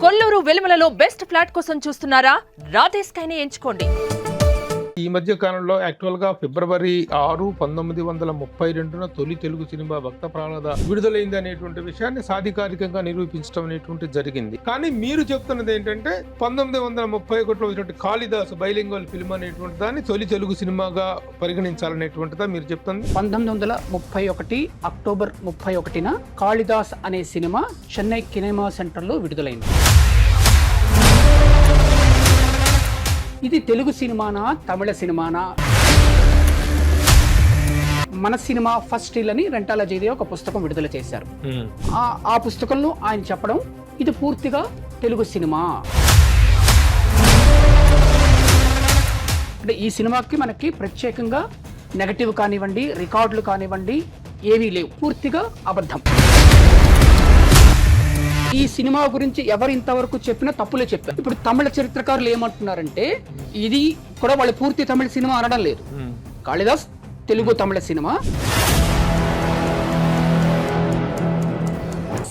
Kolluru వెలుమలలో best flat కోసం చూస్తున్నారా? రాధే స్కైనే ఎంచుకోండి. ఈ మధ్య కాలంలో యాక్చువల్ గా ఫిబ్రవరి 6, 1932 తొలి తెలుగు సినిమా భక్త ప్రహ్లాద విడుదలైంది అనేటువంటి విషయాన్ని సాధికారికంగా నిరూపించడం అనేటువంటి జరిగింది. కానీ మీరు చెప్తున్నది ఏంటంటే 1931లో వచ్చినటువంటి కాళిదాస్ బైలింగ్వల్ ఫిల్మ్ అనేటువంటి దాన్ని తొలి తెలుగు సినిమాగా పరిగణించాలనేటువంటిదా మీరు చెప్తుంది? 1931 అక్టోబర్ 31న కాళిదాస్ అనే సినిమా చెన్నై కినెమా సెంటర్లో విడుదలైంది. ఇది తెలుగు సినిమానా తమిళ సినిమానా? మన సినిమా ఫస్ట్ ఇల్ అని రెంటాల జయదేవ్ ఒక పుస్తకం విడుదల చేశారు. ఆ పుస్తకంలో ఆయన చెప్పడం ఇది పూర్తిగా తెలుగు సినిమా. అంటే ఈ సినిమాకి మనకి ప్రత్యేకంగా నెగటివ్ కానివ్వండి, రికార్డులు కానివ్వండి ఏవీ లేవు, పూర్తిగా అబద్ధం. ఈ సినిమా గురించి ఎవరు ఇంతవరకు చెప్పినా తప్పులే చెప్పారు. ఇప్పుడు తమిళ చరిత్రకారులు ఏమంటున్నారంటే ఇది కూడా వాళ్ళు పూర్తి తమిళ సినిమా అనడం లేదు. కాళిదాస్ తెలుగు తమిళ సినిమా.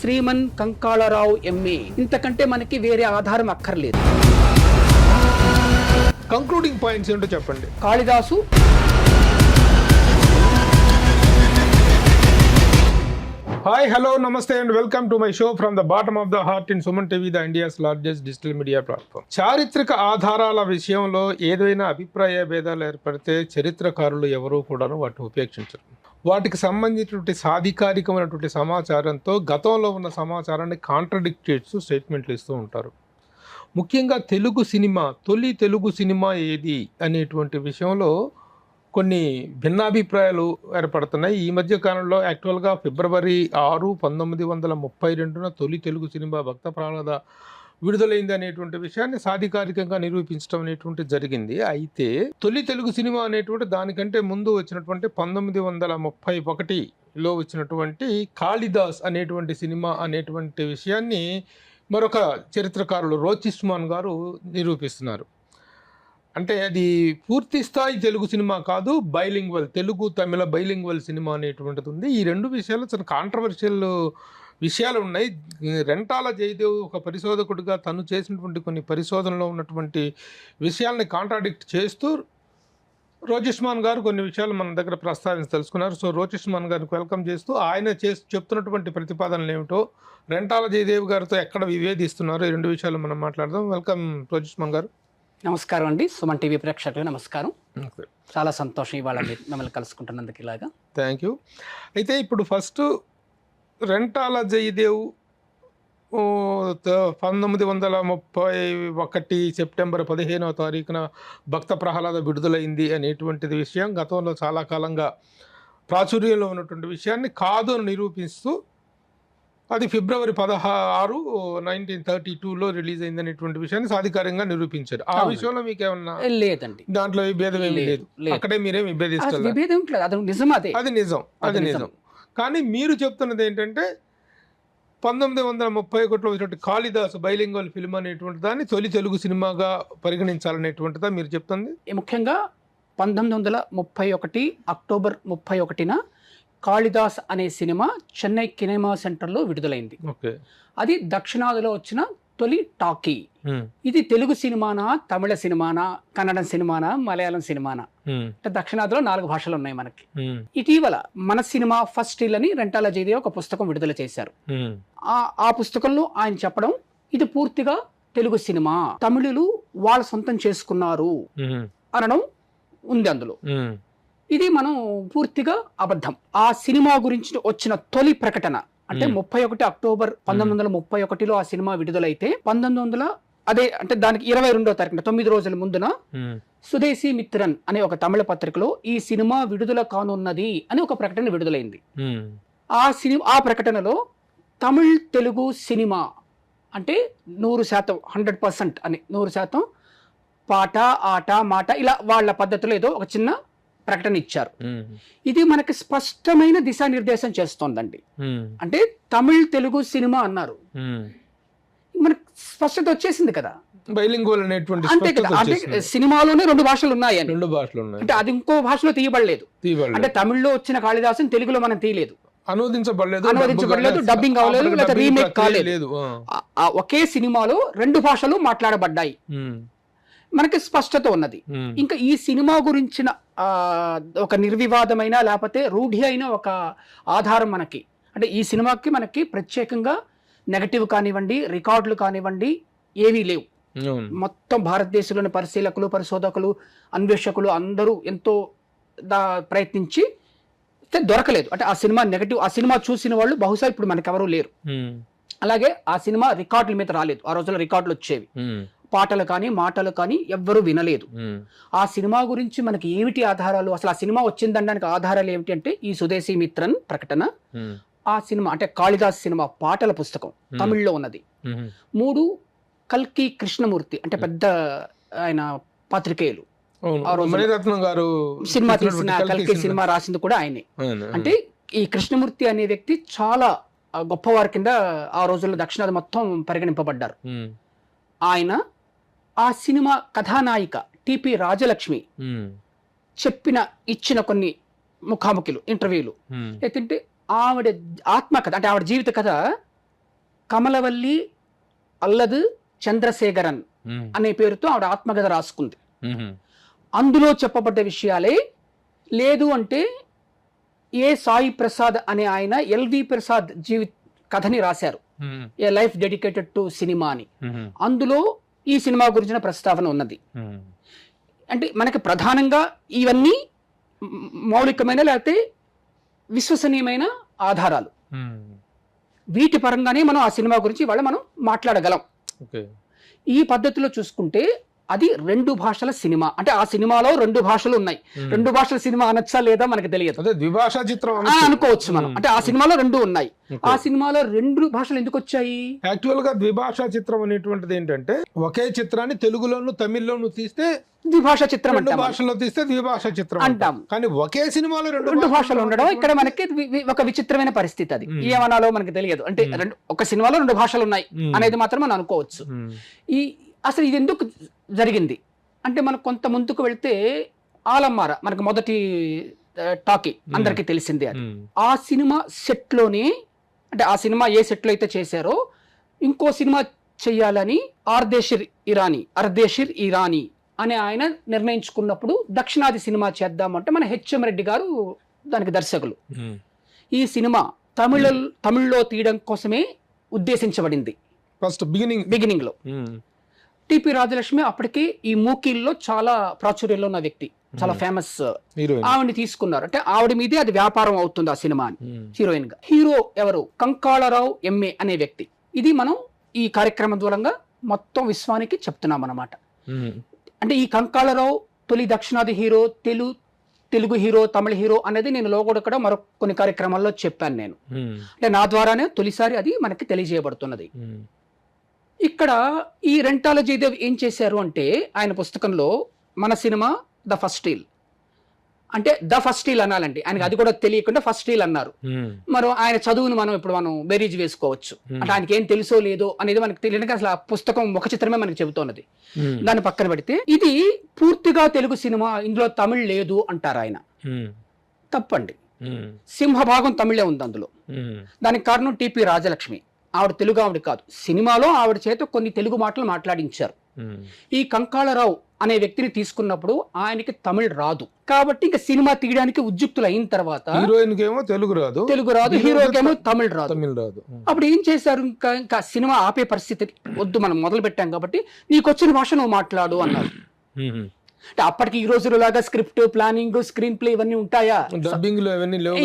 శ్రీమన్ కంకాళరావు ఎంఏ, ఇంతకంటే మనకి వేరే ఆధారం అక్కర్లేదు. కంక్లూడింగ్ పాయింట్స్ ఏంటో చెప్పండి. కాళిదాసు హాయ్, హలో, నమస్తే and welcome to my show from the bottom of the heart in Suman TV, the India's largest digital media platform. చారిత్రక ఆధారాల విషయంలో ఏదైనా అభిప్రాయ భేదాలు ఏర్పడితే చరిత్రకారులు ఎవరూ కూడాను వాటిని ఉపేక్షించరు. వాటికి సంబంధించినటువంటి సాధికారికమైనటువంటి సమాచారంతో గతంలో ఉన్న సమాచారాన్ని కాంట్రడిక్ట్ చేస్తూ స్టేట్మెంట్లు ఇస్తూ ఉంటారు. ముఖ్యంగా తెలుగు సినిమా, తొలి తెలుగు సినిమా ఏది అనేటువంటి విషయంలో కొన్ని భిన్నాభిప్రాయాలు ఏర్పడుతున్నాయి. ఈ మధ్య కాలంలో యాక్చువల్గా ఫిబ్రవరి 6, 1932 తొలి తెలుగు సినిమా భక్త ప్రహ్లాద విడుదలైంది అనేటువంటి విషయాన్ని సాధికారికంగా నిరూపించడం అనేటువంటి జరిగింది. అయితే తొలి తెలుగు సినిమా అనేటువంటి దానికంటే ముందు వచ్చినటువంటి 1931లో వచ్చినటువంటి కాళిదాస్ అనేటువంటి సినిమా అనేటువంటి విషయాన్ని మరొక చరిత్రకారులు రోచిస్మాన్ గారు నిరూపిస్తున్నారు. అంటే అది పూర్తి స్థాయి తెలుగు సినిమా కాదు, బైలింగ్వల్, తెలుగు తమిళ బైలింగ్వల్ సినిమా అనేటువంటిది ఉంది. ఈ రెండు విషయాలు చాలా కాంట్రవర్షియల్ విషయాలు ఉన్నాయి. రెంటాల జయదేవ్ ఒక పరిశోధకుడిగా తను చేసినటువంటి కొన్ని పరిశోధనలో ఉన్నటువంటి విషయాల్ని కాంట్రాడిక్ట్ చేస్తూ రోచిస్మాన్ గారు కొన్ని విషయాలు మన దగ్గర ప్రస్తావించి తెలుసుకున్నారు. సో రోచిస్మాన్ గారికి వెల్కమ్ చేస్తూ ఆయన చెప్తున్నటువంటి ప్రతిపాదనలు ఏమిటో, రెంటాల జయదేవ్ గారితో ఎక్కడ విభేదిస్తున్నారో ఈ రెండు విషయాలు మనం మాట్లాడదాం. వెల్కమ్ రోచిస్మాన్ గారు. నమస్కారం అండి. సుమన్ టీవీ ప్రేక్షకులు నమస్కారం. చాలా సంతోషం ఇవాళ మిమ్మల్ని కలుసుకుంటున్నందుకు. ఇలాగా థ్యాంక్ యూ. అయితే ఇప్పుడు ఫస్ట్ రెంటాల జయదేవ్ 1931 సెప్టెంబర్ 15వ తారీఖున భక్త ప్రహ్లాద విడుదలైంది అనేటువంటిది విషయం గతంలో చాలా కాలంగా ప్రాచుర్యంలో ఉన్నటువంటి విషయాన్ని కాదు అని నిరూపిస్తూ అది ఫిబ్రవరి 16, 1932లో రిలీజ్ అయింది అనేటువంటి విషయాన్ని సాధికారంగా నిరూపించారు. ఆ విషయంలో మీకు ఏమన్నా? లేదండి, దాంట్లో విభేదం ఏమీ లేదు. అక్కడే మీరేం విభేదిస్తారు? అది నిజం. కానీ మీరు చెప్తున్నది ఏంటంటే 1931లో వచ్చినటువంటి కాళిదాస్ బైలింగ్వల్ ఫిల్మ్ అనేటువంటి దాన్ని తొలి తెలుగు సినిమాగా పరిగణించాలనేటువంటిదా మీరు చెప్తుంది? ముఖ్యంగా 1931 అక్టోబర్ 31న కాళిదాస్ అనే సినిమా చెన్నై కినెమా సెంటర్లో విడుదలైంది. అది దక్షిణాదిలో వచ్చిన తొలి టాకీ. ఇది తెలుగు సినిమానా, తమిళ సినిమానా, కన్నడం సినిమానా, మలయాళం సినిమానా? అంటే దక్షిణాదిలో 4 భాషలు ఉన్నాయి మనకి. ఇటీవల మన సినిమా ఫస్ట్ ఇల్ అని రెంటాల జయదేవ్ ఒక పుస్తకం విడుదల చేశారు. ఆ పుస్తకంలో ఆయన చెప్పడం ఇది పూర్తిగా తెలుగు సినిమా, తమిళులు వాళ్ళ సొంతం చేసుకున్నారు అనడం ఉంది అందులో. ఇది మనం పూర్తిగా అబద్ధం. ఆ సినిమా గురించి వచ్చిన తొలి ప్రకటన అంటే 31 అక్టోబర్ 1931లో ఆ సినిమా విడుదలైతే 1900 అంటే దానికి 22వ తారీఖున 9 రోజుల ముందున సుదేశీ మిత్రన్ అనే ఒక తమిళ పత్రికలో ఈ సినిమా విడుదల కానున్నది అని ఒక ప్రకటన విడుదలైంది. ఆ ప్రకటనలో తమిళ్ తెలుగు సినిమా అంటే 100%, 100% అని 100% పాట, ఆట, మాట ఇలా వాళ్ళ పద్ధతిలో ఏదో ఒక చిన్న ప్రకటన ఇచ్చారు. ఇది మనకి స్పష్టమైన దిశానిర్దేశం చేస్తోందండి. అంటే తమిళ్ తెలుగు సినిమా అన్నారు, మనకు స్పష్టత వచ్చేసింది కదా. బైలింగ్వల్ అనేటువంటి అంతే కదా. అంటే సినిమాలోనే 2 భాషలు ఉన్నాయి అని, 2 భాషలు ఉన్నాయి అంటే అది ఇంకో భాషలో తీయబడలేదు. అంటే తమిళ్లో వచ్చిన కాళిదాసుని తెలుగులో మనం తీయలేదు. అనువదించబడలేదు, డబ్బింగ్ అవ్వలేదు, లేదా రీమేక్ కాలేదు. ఒకే సినిమాలో 2 భాషలు మాట్లాడబడ్డాయి, మనకి స్పష్టత ఉన్నది. ఇంకా ఈ సినిమా గురించిన ఒక నిర్వివాదమైన లేకపోతే రూఢి అయిన ఒక ఆధారం మనకి, అంటే ఈ సినిమాకి మనకి ప్రత్యేకంగా నెగటివ్ కానివ్వండి, రికార్డులు కానివ్వండి ఏవీ లేవు. మొత్తం భారతదేశంలోని పరిశీలకులు, పరిశోధకులు, అన్వేషకులు అందరూ ఎంతో ప్రయత్నించి దొరకలేదు. అంటే ఆ సినిమా నెగటివ్, ఆ సినిమా చూసిన వాళ్ళు బహుశా ఇప్పుడు మనకెవరూ లేరు. అలాగే ఆ సినిమా రికార్డుల మీద రాలేదు. ఆ రోజుల్లో రికార్డులు వచ్చేవి, పాటలు కానీ మాటలు కానీ ఎవ్వరూ వినలేదు. ఆ సినిమా గురించి మనకి ఏమిటి ఆధారాలు, అసలు ఆ సినిమా వచ్చిందనడానికి ఆధారాలు ఏమిటి అంటే ఈ స్వదేశీ మిత్రన్ ప్రకటన, ఆ సినిమా అంటే కాళిదాస్ సినిమా పాటల పుస్తకం తమిళ్లో ఉన్నది. 3 కల్కి కృష్ణమూర్తి అంటే పెద్ద ఆయన పాత్రికేయులు, మణిరత్నం గారు సినిమా తీసిన కల్కి సినిమా రాసింది కూడా ఆయనే. అంటే ఈ కృష్ణమూర్తి అనే వ్యక్తి చాలా గొప్పవారి కింద ఆ రోజుల్లో దక్షిణాది మొత్తం పరిగణింపబడ్డారు. ఆయన ఆ సినిమా కథానాయిక టిపి రాజలక్ష్మి ఇచ్చిన కొన్ని ముఖాముఖిలు, ఇంటర్వ్యూలు ఏంటంటే ఆవిడ ఆత్మకథ, అంటే ఆవిడ జీవిత కథ కమలవల్లి అల్లదు చంద్రశేఖరన్ అనే పేరుతో ఆవిడ ఆత్మకథ రాసుకుంది. అందులో చెప్పబడ్డ విషయాలే, లేదు అంటే ఏ సాయి ప్రసాద్ అనే ఆయన ఎల్వి ప్రసాద్ జీవిత కథని రాశారు, ఏ లైఫ్ డెడికేటెడ్ టు సినిమా అని. అందులో ఈ సినిమా గురించిన ప్రస్తావన ఉన్నది. అంటే మనకి ప్రధానంగా ఇవన్నీ మౌలికమైన లేకపోతే విశ్వసనీయమైన ఆధారాలు. వీటి పరంగానే మనం ఆ సినిమా గురించి ఇవాళ మనం మాట్లాడగలం. ఈ పద్ధతిలో చూసుకుంటే అది 2 భాషల సినిమా, అంటే ఆ సినిమాలో 2 భాషలు ఉన్నాయి. 2 భాషల సినిమా అనొచ్చా లేదా మనకు తెలియదు, ద్విభాషా చిత్రం అనుకోవచ్చు మనం. అంటే ఆ సినిమాలో 2 ఉన్నాయి. ఆ సినిమాలో 2 భాషలు ఎందుకు వచ్చాయి? యాక్చువల్ గా ద్విభాషా చిత్రం అనేటువంటిది ఏంటంటే ఒకే చిత్రాన్ని తెలుగులోను తమిళ్లోను తీస్తే ద్విభాషా చిత్రం, 2 భాషల్లో తీస్తే ద్విభాషా చిత్రం అంటాం. కానీ ఒకే సినిమాలో 2 భాషలు ఉండడం ఇక్కడ మనకి ఒక విచిత్రమైన పరిస్థితి. అది ఏమనాలో మనకి తెలియదు. అంటే ఒక సినిమాలో 2 భాషలు ఉన్నాయి అనేది మాత్రం మనం అనుకోవచ్చు. అసలు ఇది ఎందుకు జరిగింది అంటే మనకు కొంత ముందుకు వెళ్తే ఆలమ్మార మనకు మొదటి టాకీ అందరికీ తెలిసిందే. అది ఆ సినిమా సెట్ లోనే, అంటే ఆ సినిమా ఏ సెట్ లో అయితే చేశారో ఇంకో సినిమా చెయ్యాలని అర్దేషిర్ ఇరానీ అనే ఆయన నిర్ణయించుకున్నప్పుడు దక్షిణాది సినిమా చేద్దామంటే మన హెచ్ఎం రెడ్డి గారు దానికి దర్శకులు. ఈ సినిమా తమిళ్లో తీయడం కోసమే ఉద్దేశించబడింది ఫస్ట్ బిగినింగ్ లో. టిపి రాజలక్ష్మి అప్పటికి ఈ మూకీల్లో చాలా ప్రాచుర్యంలో ఉన్న వ్యక్తి, చాలా ఫేమస్. ఆవిడని తీసుకున్నారు, అంటే ఆవిడ మీదే అది వ్యాపారం అవుతుంది ఆ సినిమా అని. హీరోయిన్ గా హీరో ఎవరు? కంకాళరావు ఎంఏ అనే వ్యక్తి. ఇది మనం ఈ కార్యక్రమం దూరంగా మొత్తం విశ్వానికి చెప్తున్నాం అన్నమాట. అంటే ఈ కంకాళరావు తొలి దక్షిణాది హీరో, తెలుగు హీరో, తమిళ హీరో అనేది నేను లోగోడ కూడా మరో కొన్ని కార్యక్రమాల్లో చెప్పాను నేను. అంటే నా ద్వారానే తొలిసారి అది మనకి తెలియజేయబడుతున్నది. ఇక్కడ ఈ రెంటాల జయదేవ్ ఏం చేశారు అంటే ఆయన పుస్తకంలో మన సినిమా ద ఫస్ట్ స్టీల్, అంటే ద ఫస్ట్ స్టీల్ అనాలండి, ఆయనకి అది కూడా తెలియకుండా ఫస్ట్ స్టీల్ అన్నారు. మరి ఆయన చదువును మనం బేరీజ్ వేసుకోవచ్చు, అంటే ఆయనకి ఏం తెలుసో లేదో అనేది మనకి తెలియదు. అసలు ఆ పుస్తకం ఒక చిత్రమే మనకి చెబుతున్నది. దాన్ని పక్కన పెడితే ఇది పూర్తిగా తెలుగు సినిమా, ఇందులో తమిళ్ లేదు అంటారు ఆయన. తప్పండి, సింహభాగం తమిళే ఉంది అందులో. దానికి కారణం టిపి రాజలక్ష్మి. ఆవిడ తెలుగు ఆవిడ కాదు, సినిమాలో ఆవిడ చేత కొన్ని తెలుగు మాటలు మాట్లాడించారు. ఈ కంకాళరావు అనే వ్యక్తిని తీసుకున్నప్పుడు ఆయనకి తమిళ్ రాదు, కాబట్టి ఇంకా సినిమా తీయడానికి ఉద్యుక్తులు అయిన తర్వాత హీరోయిన్ కేమో తెలుగు రాదు, హీరోకేమో తమిళ్ రాదు. అప్పుడు ఏం చేశారు, ఇంకా సినిమా ఆపే పరిస్థితి వద్దు, మనం మొదలు పెట్టాం కాబట్టి నీకు వచ్చిన భాష నువ్వు మాట్లాడు అన్నారు. అంటే అప్పటికి ఈ రోజులో లాగా స్క్రిప్ట్, ప్లానింగ్, స్క్రీన్ ప్లే ఇవన్నీ ఉంటాయా?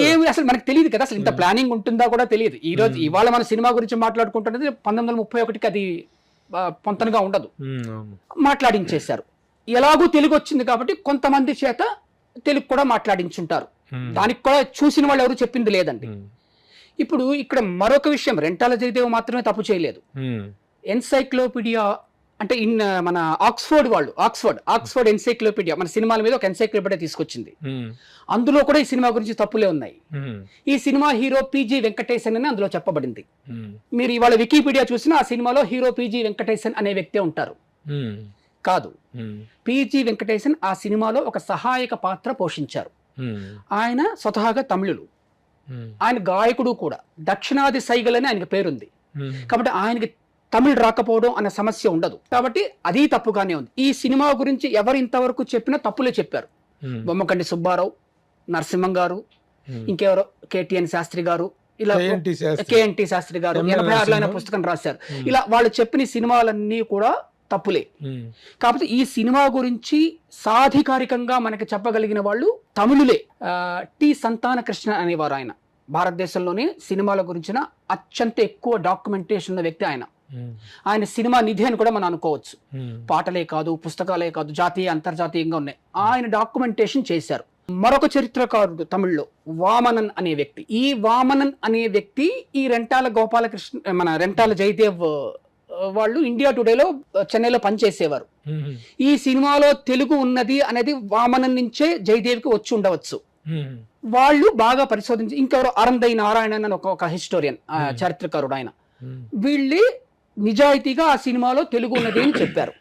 ఏమి అసలు మనకు తెలియదు కదా, అసలు ఇంత ప్లానింగ్ ఉంటుందా కూడా తెలియదు. ఈ రోజు ఇవాళ మన సినిమా గురించి మాట్లాడుకుంటున్నది 1931కి అది పొంతనగా ఉండదు, మాట్లాడించేశారు. ఎలాగూ తెలుగు వచ్చింది కాబట్టి కొంతమంది చేత తెలుగు కూడా మాట్లాడించుంటారు. దానికి కూడా చూసిన వాళ్ళు ఎవరు చెప్పింది లేదండి. ఇప్పుడు ఇక్కడ మరొక విషయం, రెంటాల జయదేవ్ మాత్రమే తప్పు చేయలేదు. ఎన్సైక్లోపీడియా అంటే మన ఆక్స్ఫర్డ్ ఎన్సైక్లోపీడియా మన సినిమాల మీద ఒక ఎన్సైక్లోపీడియా తీసుకొచ్చింది. అందులో కూడా ఈ సినిమా గురించి తప్పులే ఉన్నాయి. ఈ సినిమా హీరో పిజి వెంకటేశన్ అని అందులో చెప్పబడింది. మీరు ఇవాళ వికీపీడియా చూసినా ఆ సినిమాలో హీరో పిజి వెంకటేశన్ అనే వ్యక్తే ఉంటారు. కాదు, పిజి వెంకటేశన్ ఆ సినిమాలో ఒక సహాయక పాత్ర పోషించారు. ఆయన స్వతహాగా తమిళులు, ఆయన గాయకుడు కూడా. దక్షిణాది సైగలని ఆయనకి పేరుంది కాబట్టి ఆయనకి తమిళ్ రాకపోవడం అనే సమస్య ఉండదు. కాబట్టి అది తప్పుగానే ఉంది. ఈ సినిమా గురించి ఎవరు ఇంతవరకు చెప్పినా తప్పులే చెప్పారు. బొమ్మకండి సుబ్బారావు, నరసింహం గారు, ఇంకెవరో కేటీఎన్ శాస్త్రి గారు, ఇలా కేఎన్టీ శాస్త్రి గారు 86లో ఆయన పుస్తకం రాశారు. ఇలా వాళ్ళు చెప్పిన సినిమాలన్నీ కూడా తప్పులే. కాకపోతే ఈ సినిమా గురించి సాధికారికంగా మనకి చెప్పగలిగిన వాళ్ళు తమిళులే. టి సంతాన కృష్ణ అనేవారు. ఆయన భారతదేశంలోనే సినిమాల గురించిన అత్యంత ఎక్కువ డాక్యుమెంటేషన్ ఉన్న వ్యక్తి ఆయన. ఆయన సినిమా నిధి అని కూడా మనం అనుకోవచ్చు. పాటలే కాదు, పుస్తకాలే కాదు, జాతీయ అంతర్జాతీయంగా ఉన్నాయి. ఆయన డాక్యుమెంటేషన్ చేశారు. మరొక చరిత్రకారుడు తమిళ్లో వామనన్ అనే వ్యక్తి. ఈ వామనన్ అనే వ్యక్తి ఈ రెంటాల గోపాలకృష్ణ, మన రెంటాల జయదేవ్ వాళ్ళు ఇండియా టుడేలో చెన్నైలో పనిచేసేవారు. ఈ సినిమాలో తెలుగు ఉన్నది అనేది వామనన్ నుంచే జయదేవ్కి వచ్చి ఉండవచ్చు. వాళ్ళు బాగా పరిశోధించి, ఇంకెవరో అరందై నారాయణన్ అని ఒక హిస్టోరియన్, చరిత్రకారుడు ఆయన, వీళ్ళే నిజాయితీగా ఆ సినిమాలో తెలుగు ఉన్నది అని చెప్పారు.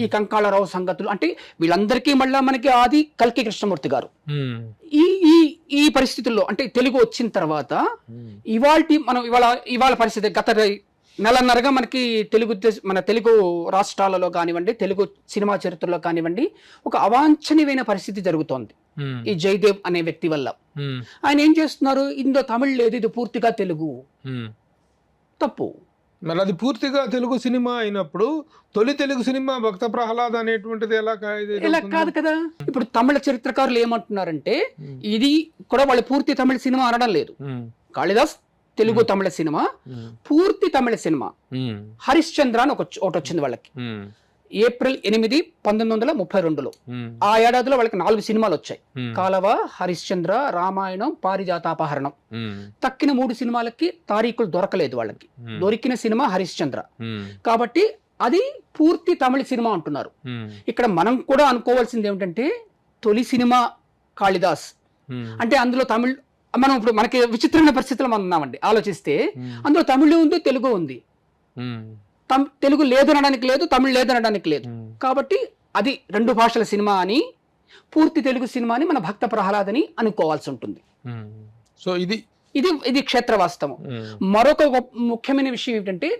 ఈ కంకాళరావు సంగతులు అంటే వీళ్ళందరికీ మళ్ళా మనకి ఆది కల్కి కృష్ణమూర్తి గారు. ఈ పరిస్థితుల్లో అంటే తెలుగు వచ్చిన తర్వాత ఇవాళ పరిస్థితి గత నెలన్నరగా మనకి మన తెలుగు రాష్ట్రాలలో కానివ్వండి, తెలుగు సినిమా చరిత్రలో కానివ్వండి, ఒక అవాంఛనీయమైన పరిస్థితి జరుగుతోంది ఈ జయదేవ్ అనే వ్యక్తి వల్ల. ఆయన ఏం చేస్తున్నారు, ఇందులో తమిళ్ లేదు, ఇది పూర్తిగా తెలుగు. తప్పు. మరి అది పూర్తిగా తెలుగు సినిమా అయినప్పుడు తొలి తెలుగు సినిమా భక్త ప్రహ్లాద్ అనేటువంటిది ఎలా కాదు కదా. ఇప్పుడు తమిళ చరిత్రకారులు ఏమంటున్నారంటే ఇది కూడా వాళ్ళు పూర్తి తమిళ సినిమా అనడం లేదు. కాళిదాస్ తెలుగు తమిళ సినిమా, పూర్తి తమిళ సినిమా హరిశ్చంద్ర అని ఒకటి వచ్చింది వాళ్ళకి ఏప్రిల్ 8, 1932లో. ఆ ఏడాదిలో వాళ్ళకి 4 సినిమాలు వచ్చాయి. కాలవ, హరిశ్చంద్ర, రామాయణం, పారిజాతాపహరణం. తక్కిన 3 సినిమాలకి తారీఖులు దొరకలేదు వాళ్ళకి. దొరికిన సినిమా హరిశ్చంద్ర. కాబట్టి అది పూర్తి తమిళ సినిమా అంటున్నారు. ఇక్కడ మనం కూడా అనుకోవాల్సింది ఏమిటంటే తొలి సినిమా కాళిదాస్ అంటే అందులో తమిళ్, మనం ఇప్పుడు మనకి విచిత్రమైన పరిస్థితుల్లో మనం ఉన్నామండి. ఆలోచిస్తే అందులో తమిళ్ ఉంది, తెలుగు ఉంది. తెలుగు లేదనడానికి లేదు, తమిళ్ లేదనడానికి లేదు. కాబట్టి అది 2 భాషల సినిమా అని, పూర్తి తెలుగు సినిమా అని మన భక్త ప్రహ్లాద్ అని అనుకోవాల్సి ఉంటుంది. సో ఇది క్షేత్ర వాస్తవం. మరొక ముఖ్యమైన విషయం ఏమిటంటే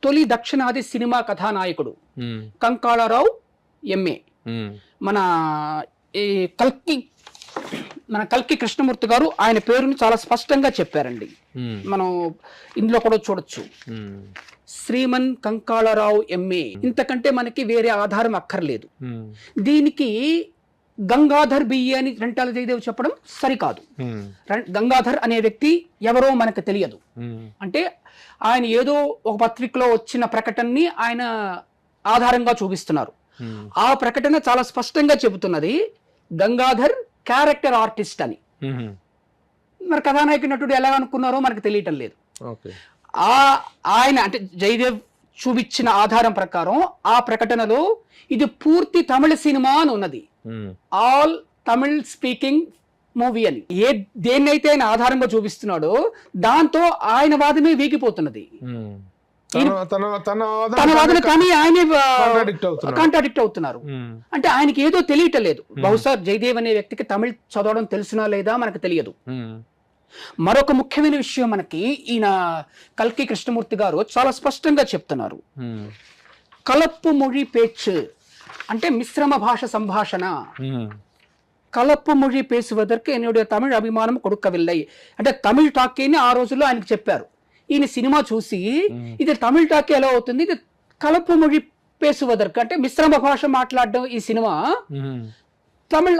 తొలి దక్షిణాది సినిమా కథానాయకుడు కంకాళరావు ఎంఏ. మన కల్కి కృష్ణమూర్తి గారు ఆయన పేరుని చాలా స్పష్టంగా చెప్పారండి. మనం ఇందులో కూడా చూడొచ్చు, శ్రీమన్ కంకాళరావు ఎంఏ. ఇంతకంటే మనకి వేరే ఆధారం అక్కర్లేదు. దీనికి గంగాధర్ బియ్య అని రెంటాల జయదేవ్ చెప్పడం సరికాదు. గంగాధర్ అనే వ్యక్తి ఎవరో మనకు తెలియదు. అంటే ఆయన ఏదో ఒక పత్రికలో వచ్చిన ప్రకటనని ఆయన ఆధారంగా చూపిస్తున్నారు. ఆ ప్రకటన చాలా స్పష్టంగా చెబుతున్నది గంగాధర్ క్యారెక్టర్ ఆర్టిస్ట్ అని. మరి కథానాయక నటుడు ఎలా అనుకున్నారో మనకు తెలియటం లేదు. ఆయన అంటే జయదేవ్ చూపించిన ఆధారం ప్రకారం ఆ ప్రకటనలో ఇది పూర్తి తమిళ సినిమా అని ఉన్నది. ఆల్ తమిళ్ స్పీకింగ్ మూవీ అని దేన్నైతే ఆయన ఆధారంగా చూపిస్తున్నాడో దాంతో ఆయన వాదమే వీగిపోతున్నది. తన వాదన కానీ ఆయనే కాంట్రాడిక్ట్ అవుతున్నారు. అంటే ఆయనకి ఏదో తెలియటం లేదు. బహుశా జయదేవ్ అనే వ్యక్తికి తమిళ్ చదవడం తెలిసినా లేదా మనకు తెలియదు. మరొక ముఖ్యమైన విషయం మనకి ఈయన కల్కి కృష్ణమూర్తి గారు చాలా స్పష్టంగా చెప్తున్నారు. కలప్పు మొഴി పేచ్చు అంటే మిశ్రమ భాష సంభాషణ. కలప్పు మొഴി పేసువదற்கு என்னுடைய తమిళ అభిమానం కొడుకవిల్లై అంటే తమిళ్ టాకీని ఆ రోజుల్లో ఆయనకు చెప్పారు. ఈయన సినిమా చూసి ఇది తమిళ టాకీ ఎలా అవుతుంది, ఇది కలప్పు మొഴി పేసువదற்கு అంటే మిశ్రమ భాష మాట్లాడడం ఈ సినిమా తమిళ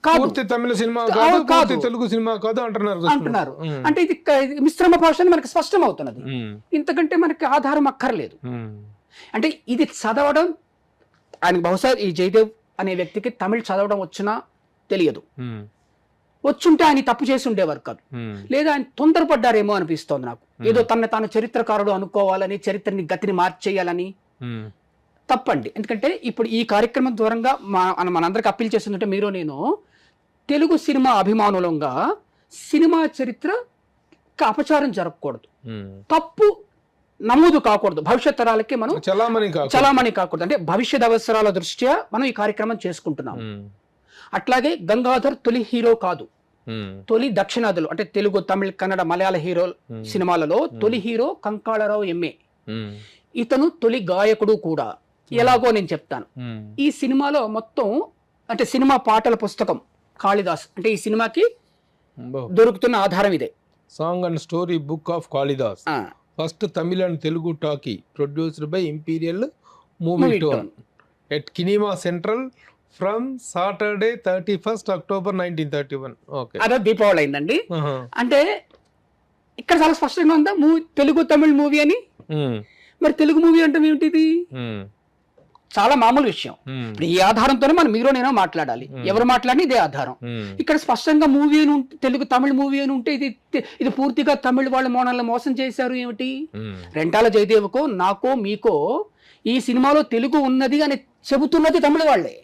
కాదు, తమిళ సినిమా కాదు, తెలుగు సినిమా కాదు అంటున్నారు. అంటే ఇది మిశ్రమ భాష అని మనకి స్పష్టం అవుతున్నది. ఇంతకంటే మనకి ఆధారం అక్కర్లేదు. అంటే ఇది చదవడం ఆయనకు బహుశా ఈ జయదేవ్ అనే వ్యక్తికి తమిళ్ చదవడం వచ్చినా తెలియదు. వచ్చుంటే ఆయన తప్పు చేసి ఉండేవారు కాదు. లేదా ఆయన తొందరపడ్డారేమో అనిపిస్తోంది నాకు. ఏదో తాను చరిత్రకారుడు అనుకోవాలని, చరిత్రని గతిని మార్చేయాలని. తప్పండి. ఎందుకంటే ఇప్పుడు ఈ కార్యక్రమం దూరంగా మనందరికి అప్పీల్ చేస్తుందంటే మీరు నేను తెలుగు సినిమా అభిమానులంగా సినిమా చరిత్ర అపచారం జరగకూడదు, తప్పు నమోదు కాకూడదు, భవిష్యత్ తరాలకి మనం చలామణి కాకూడదు. అంటే భవిష్యత్ అవసరాల దృష్ట్యా మనం ఈ కార్యక్రమం చేసుకుంటున్నాం. అట్లాగే గంగాధర్ తొలి హీరో కాదు. తొలి దక్షిణాదులు అంటే తెలుగు, తమిళ, కన్నడ, మలయాళ హీరో సినిమాలలో తొలి హీరో కంకాళరావు ఎంఏ. ఇతను తొలి గాయకుడు కూడా. ఎలాగో నేను చెప్తాను. ఈ సినిమాలో మొత్తం అంటే సినిమా పాటల పుస్తకం కాళిదాస్ అంటే ఈ సినిమాకి దొరుకుతున్న ఆధారం ఇదే. Song and story book of Kalidas, first Tamil and Telugu talkie, produced by Imperial Movietone at Kinema Central from Saturday 31st October 1931. Okay, అదే దీపావళి అయిందండి. అంటే ఇక్కడ చాలా స్పష్టంగా ఉందా తెలుగు తమిళ్ మూవీ అని. మరి తెలుగు మూవీ అంటే ఏమిటిది? చాలా మామూలు విషయం. ఇప్పుడు ఈ ఆధారంతోనే మనం మీరు నేను మాట్లాడాలి. ఎవరు మాట్లాడినా ఇదే ఆధారం. ఇక్కడ స్పష్టంగా మూవీ అని తెలుగు తమిళ మూవీ అని ఉంటే ఇది పూర్తిగా తమిళ వాళ్ళ మనల్ని మోసం చేశారు ఏమిటి? రెంటాల జయదేవ్కో నాకో మీకో ఈ సినిమాలో తెలుగు ఉన్నది అని చెబుతున్నది తమిళ వాళ్ళే.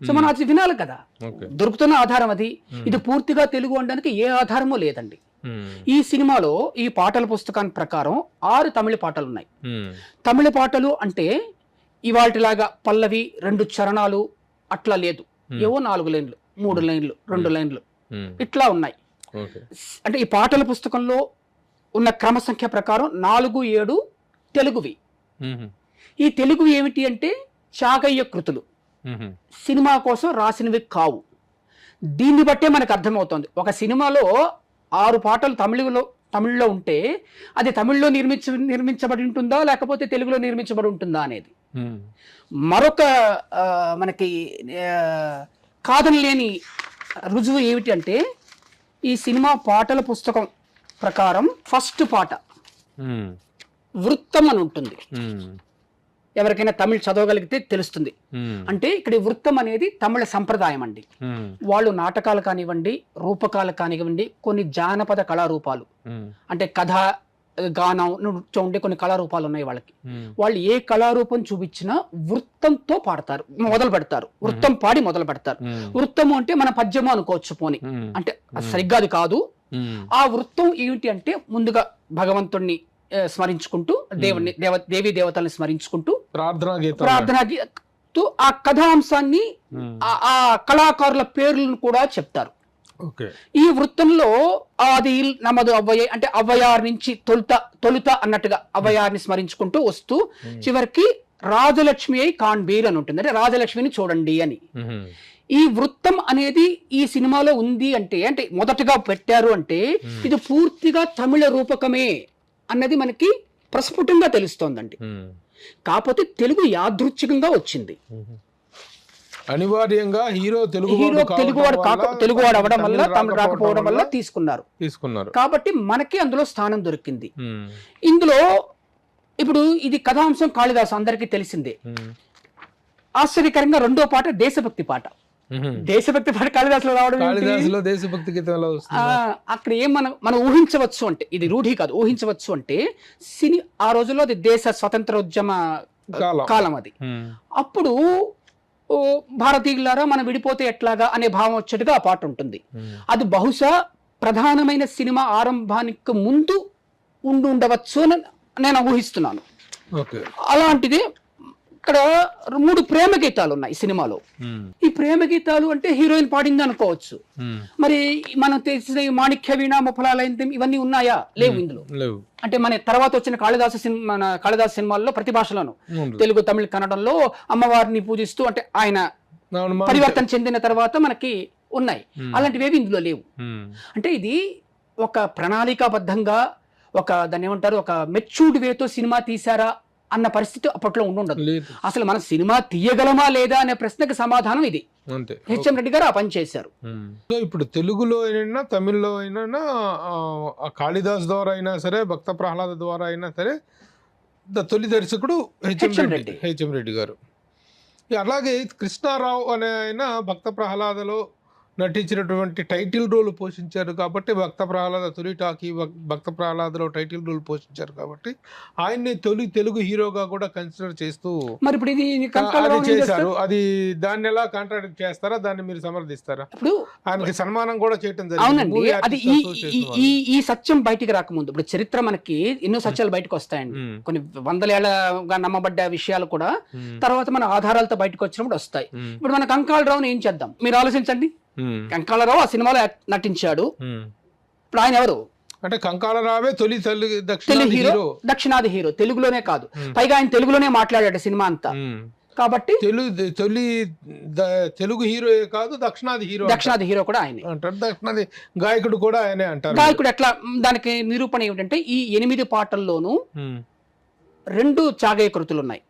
సో మనం అది వినాలి కదా. దొరుకుతున్న ఆధారం అది. ఇది పూర్తిగా తెలుగు అనడానికి ఏ ఆధారమూ లేదండి. ఈ సినిమాలో ఈ పాటల పుస్తకాన్ని ప్రకారం 6 తమిళ పాటలు ఉన్నాయి. తమిళ పాటలు అంటే ఇవాటిలాగా పల్లవి 2 చరణాలు అట్లా లేదు. ఏవో 4 లైన్లు, 3 లైన్లు, 2 లైన్లు ఇట్లా ఉన్నాయి. అంటే ఈ పాటల పుస్తకంలో ఉన్న క్రమ సంఖ్య ప్రకారం 4, 7 తెలుగువి. ఈ తెలుగు ఏమిటి అంటే చాగయ్య కృతులు, సినిమా కోసం రాసినవి కావు. దీన్ని బట్టే మనకు అర్థమవుతుంది ఒక సినిమాలో 6 పాటలు తమిళ్లో ఉంటే అది తమిళ్లో నిర్మించబడి ఉంటుందా లేకపోతే తెలుగులో నిర్మించబడి ఉంటుందా అనేది. మరొక మనకి కాదనలేని రుజువు ఏమిటి అంటే ఈ సినిమా పాటల పుస్తకం ప్రకారం ఫస్ట్ పాట వృత్తం అని ఉంటుంది. ఎవరికైనా తమిళ్ చదవగలిగితే తెలుస్తుంది. అంటే ఇక్కడ వృత్తం అనేది తమిళ సంప్రదాయం అండి. వాళ్ళు నాటకాలు కానివ్వండి, రూపకాలు కానివ్వండి, కొన్ని జానపద కళారూపాలు అంటే కథ, గానం, నృత్యం ఉండే కొన్ని కళారూపాలు ఉన్నాయి వాళ్ళకి. వాళ్ళు ఏ కళారూపం చూపించినా వృత్తంతో పాడతారు, మొదలు పెడతారు. వృత్తం పాడి మొదలు పెడతారు. వృత్తము అంటే మన పద్యము అనుకోవచ్చు పోని, అంటే సరిగ్గా అది కాదు. ఆ వృత్తం ఏమిటి అంటే ముందుగా భగవంతుణ్ణి స్మరించుకుంటూ దేవీ దేవతల్ని స్మరించుకుంటూ ప్రార్థన ఆ కథాంశాన్ని ఆ కళాకారుల పేర్లను కూడా చెప్తారు. ఈ వృత్తంలో అది నమదు అవ్వయ్య అంటే అవ్వయార్ నుంచి తొలుత అన్నట్టుగా అవ్వయార్ని స్మరించుకుంటూ వస్తూ చివరికి రాజలక్ష్మి అయి కాన్బీర్ అని ఉంటుంది. అంటే రాజలక్ష్మిని చూడండి అని. ఈ వృత్తం అనేది ఈ సినిమాలో ఉంది అంటే మొదటగా పెట్టారు అంటే ఇది పూర్తిగా తమిళ రూపకమే అన్నది మనకి ప్రస్ఫుటంగా తెలుస్తోందండి. కాకపోతే తెలుగు యాదృచ్ఛికంగా వచ్చింది. అనివార్యంగా హీరో తెలుగువాడు అవడం వల్ల తమిళ రాకపోవడం వల్ల తీసుకున్నారు. కాబట్టి మనకి అందులో స్థానం దొరికింది. ఇందులో ఇప్పుడు ఇది కథాంశం కాళిదాసు అందరికీ తెలిసిందే. ఆశ్చర్యకరంగా రెండో పాట దేశభక్తి పాట. దేశభక్తి పాట కాళిదాసులో రావడం, దేశభక్తి గీతంలో అక్కడ ఏం మనం ఊహించవచ్చు అంటే ఇది రూఢి కాదు, ఊహించవచ్చు అంటే ఆ రోజుల్లో అది దేశ స్వతంత్రోద్యమ కాలం అది. అప్పుడు భారతీయులారా మనం విడిపోతే ఎట్లాగా అనే భావం వచ్చేట్టుగా ఆ పాట ఉంటుంది. అది బహుశా ప్రధానమైన సినిమా ఆరంభానికి ముందు ఉండవచ్చు అని నేను ఊహిస్తున్నాను. అలాంటిది ఇక్కడ 3 ప్రేమ గీతాలు ఉన్నాయి ఈ సినిమాలో. ఈ ప్రేమ గీతాలు అంటే హీరోయిన్ పాడింది అనుకోవచ్చు. మరి మనం తెలిసిన మాణిక్య వీణ, ముఫలాలయంతం ఇవన్నీ ఉన్నాయా? లేవు ఇందులో. అంటే మన తర్వాత వచ్చిన కాళిదాసు సినిమాల్లో ప్రతి భాషలోను తెలుగు, తమిళ, కన్నడంలో అమ్మవారిని పూజిస్తూ అంటే ఆయన పరివర్తన చెందిన తర్వాత మనకి ఉన్నాయి. అలాంటివేవి ఇందులో లేవు. అంటే ఇది ఒక ప్రణాళికాబద్ధంగా దాన్ని ఏమంటారు ఒక మెచ్యూర్డ్ వేతో సినిమా తీశారా అన్న పరిస్థితి అప్పట్లో ఉండదు. అసలు మన సినిమా తీయగలమా లేదా అనే ప్రశ్నకు సమాధానం ఇది. హెచ్ఎం రెడ్డి గారు ఆ పని చేశారు. సో ఇప్పుడు తెలుగులో అయినా తమిళ్లో అయినా కాళిదాస్ ద్వారా అయినా సరే, భక్త ప్రహ్లాద ద్వారా అయినా సరే తొలి దర్శకుడు హెచ్ఎం రెడ్డి గారు. అలాగే కృష్ణారావు అనే ఆయన భక్త ప్రహ్లాదలో నటించినటువంటి టైటిల్ రోల్ పోషించారు కాబట్టి భక్త ప్రహ్లాద తొలి టాకీ భక్త ప్రహ్లాదలో టైటిల్ రోల్ పోషించారు కాబట్టి ఆయన్ని తొలి తెలుగు హీరోగా కూడా కన్సిడర్ చేస్తూ మరి ఇప్పుడు ఇది చేశారు. అది దాన్ని ఎలా కాంట్రాడిక్ట్ చేస్తారా? దాన్ని మీరు సమర్థిస్తారా? ఇప్పుడు ఆయనకి సన్మానం కూడా చేయటం జరిగింది. అది ఈ సత్యం బయటికి రాకముందు ఇప్పుడు చరిత్ర మనకి ఎన్నో సత్యాలు బయటకు వస్తాయండి. కొన్ని వందల ఏళ్ళగా నమ్మబడ్డ విషయాలు కూడా తర్వాత మన ఆధారాలతో బయటకు వచ్చినప్పుడు వస్తాయి. ఇప్పుడు మన కంకాళరావుని ఏం చేద్దాం మీరు ఆలోచించండి. కంకాళరావు ఆ సినిమాలో నటించాడు. ఇప్పుడు ఆయన ఎవరు? అంటే కంకాళరావే తొలి తెలుగు దక్షిణాది హీరో, హీరో. దక్షిణాది హీరో. తెలుగులోనే కాదు, పైగా ఆయన తెలుగులోనే మాట్లాడాడు సినిమా అంతా. కాబట్టి తెలుగు హీరో కాదు, దక్షిణాది హీరో. దక్షిణాది హీరో కూడా ఆయనే అంటారు. దక్షిణాది గాయకుడు కూడా ఆయనే అంటారు. గాయకుడు ఎట్లా? దానికి నిరూపణ ఏమిటంటే ఈ 8 పాటల్లోనూ 2 చాగయ్య కృతులు ఉన్నాయి.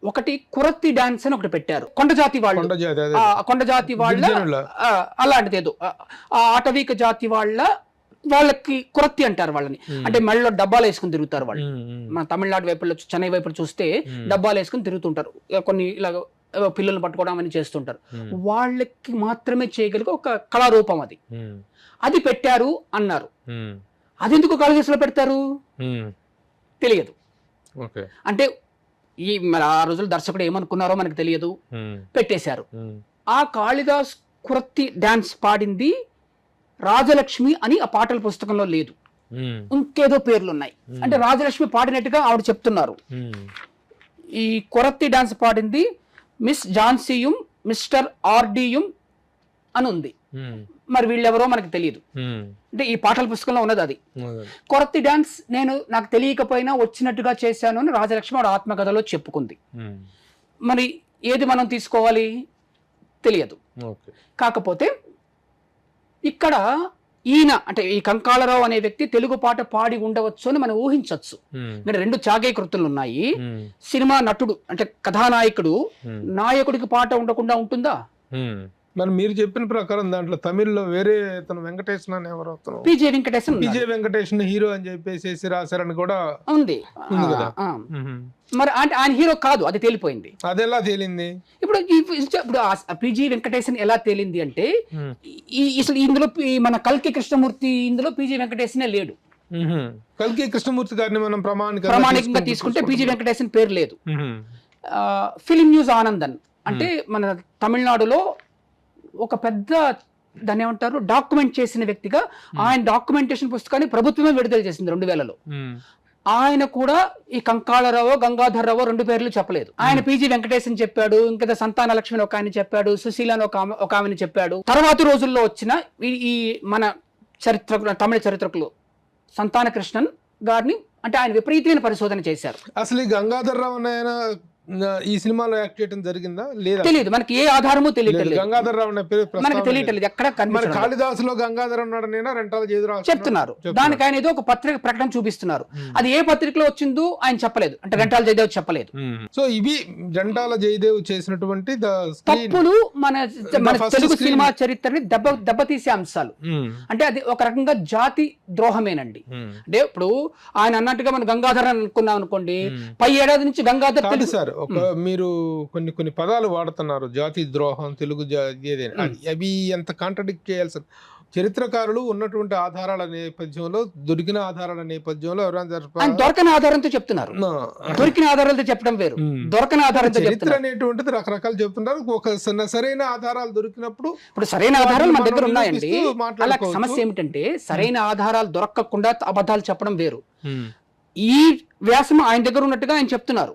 ఒకటి కురత్తి డాన్స్ అని ఒకటి పెట్టారు. కొండజాతి వాళ్ళు, కొండజాతి వాళ్ళ అలాంటిది ఏదో ఆటవిక జాతి వాళ్ళకి కురత్తి అంటారు వాళ్ళని. అంటే మెడలో డబ్బాలు వేసుకుని తిరుగుతారు వాళ్ళు. మన తమిళనాడు వైపులో, చెన్నై వైపు చూస్తే డబ్బాలు వేసుకుని తిరుగుతుంటారు. కొన్ని ఇలా పిల్లల్ని పట్టుకోవడం అని చేస్తుంటారు. వాళ్ళకి మాత్రమే చేయగలిగే ఒక కళారూపం అది. అది పెట్టారు అన్నారు. అది ఎందుకు కాళిదాసులో పెడతారు తెలియదు. అంటే మరి ఆ రోజులు దర్శకుడు ఏమనుకున్నారో మనకు తెలియదు, పెట్టేశారు. ఆ కాళిదాస్ కురత్తి డాన్స్ పాడింది రాజలక్ష్మి అని ఆ పాటల పుస్తకంలో లేదు, ఇంకేదో పేర్లు ఉన్నాయి. అంటే రాజలక్ష్మి పాడినట్టుగా ఆవిడ చెప్తున్నారు. ఈ కురత్తి డాన్స్ పాడింది మిస్ ఝాన్సీయం, మిస్టర్ ఆర్డియం అని ఉంది. మరి వీళ్ళెవరో మనకు తెలియదు. అంటే ఈ పాటల పుస్తకంలో ఉన్నది అది. కొరత్తి డాన్స్ నాకు తెలియకపోయినా వచ్చినట్టుగా చేశాను అని రాజలక్ష్మి ఆవిడ ఆత్మకథలో చెప్పుకుంది. మరి ఏది మనం తీసుకోవాలి తెలియదు. కాకపోతే ఇక్కడ ఈయన అంటే ఈ కంకాళరావు అనే వ్యక్తి తెలుగు పాట పాడి ఉండవచ్చు అని మనం ఊహించవచ్చు. ఇక్కడ 2 చాగయ్య కృతులు ఉన్నాయి. సినిమా నటుడు అంటే కథానాయకుడు, నాయకుడికి పాట ఉండకుండా ఉంటుందా? మరి మీరు చెప్పిన ప్రకారం దాంట్లో తమిళ్లో వేరే అతను వెంకటేశన్ అని ఎవరు, పిజే వెంకటేశన్, వెంకటేశన్ హీరో అని చెప్పేసి రాశారని కూడా ఉంది కదా. మరి అంటే ఆయన హీరో కాదు, అది తేలిపోయింది. అది ఎలా తేలింది? ఇప్పుడు పిజి వెంకటేశన్ ఎలా తేలింది అంటే అసలు ఇందులో మన కల్కి కృష్ణమూర్తి, ఇందులో పిజి వెంకటేశనే లేడు. కల్కి కృష్ణమూర్తి గారిని మనం ప్రామాణికంగా తీసుకుంటే పిజి వెంకటేశన్ పేరు లేదు. ఫిలిం న్యూస్ ఆనందన్ అంటే మన తమిళనాడులో ఒక పెద్ద దాన్ని ఏమంటారు డాక్యుమెంట్ చేసిన వ్యక్తిగా, ఆయన డాక్యుమెంటేషన్ పుస్తకాన్ని ప్రభుత్వమే విడుదల చేసింది 2000లో. ఆయన కూడా ఈ కంకాళరావు, గంగాధర్రావు 2 పేర్లు చెప్పలేదు. ఆయన పిజి వెంకటేశన్ చెప్పాడు, ఇంకా సంతాన లక్ష్మి ఒక ఆయన చెప్పాడు, సుశీల అని ఒక ఆమెను చెప్పాడు. తర్వాత రోజుల్లో వచ్చిన ఈ మన తమిళ చరిత్రకులు సంతాన కృష్ణన్ గారిని అంటే ఆయన విపరీతమైన పరిశోధన చేశారు. అసలు ఈ గంగాధర్రావు ఈ సినిమాలో యాక్ట్ చేయడం జరిగిందా లేదా తెలియదు, మనకి ఏ ఆధారము తెలియదు. గంగాధర్రావు మనకి తెలియట్లేదు ఎక్కడ. కాళిదాసులో గంగాధర రెంటాల చెప్తున్నారు. దానికి ఆయన ఏదో ఒక పత్రిక ప్రకటన చూపిస్తున్నారు. అది ఏ పత్రికలో వచ్చిందో ఆయన చెప్పలేదు, అంటే రెంటాల జయదేవ్ చెప్పలేదు. సో ఇవి రెంటాల జయదేవ్ చేసినటువంటి తప్పులు మన తెలుగు సినిమా చరిత్రని దెబ్బతీసే అంశాలు. అంటే అది ఒక రకంగా జాతి ద్రోహమేనండి. అంటే ఇప్పుడు ఆయన అన్నట్టుగా మనం గంగాధర అనుకున్నాం అనుకోండి, పై ఏడాది నుంచి గంగాధర్ సార్ మీరు కొన్ని పదాలు వాడుతున్నారు, జాతి ద్రోహం, తెలుగు అవి ఎంత కాంట్రడిక్ట్ చేయాల్సిన. చరిత్రకారులు ఉన్నటువంటి ఆధారాల నేపథ్యంలో, దొరికిన ఆధారాల నేపథ్యంలో దొరకని ఆధారంతో చెప్తున్నారు. దొరికిన ఆధారాలతో చెప్పడం వేరు, దొరకని ఆధారంతో చరిత్ర అనేటువంటిది రకరకాలు చెప్తున్నారు. ఒక సరైన ఆధారాలు దొరికినప్పుడు, ఇప్పుడు సరైన ఆధారాలు మన దగ్గర ఉన్నాయండి. అలా సమస్య ఏమిటంటే సరైన ఆధారాలు దొరకకుండా అబద్ధాలు చెప్పడం వేరు. ఈ వ్యాసం ఆయన దగ్గర ఉన్నట్టుగా ఆయన చెప్తున్నారు,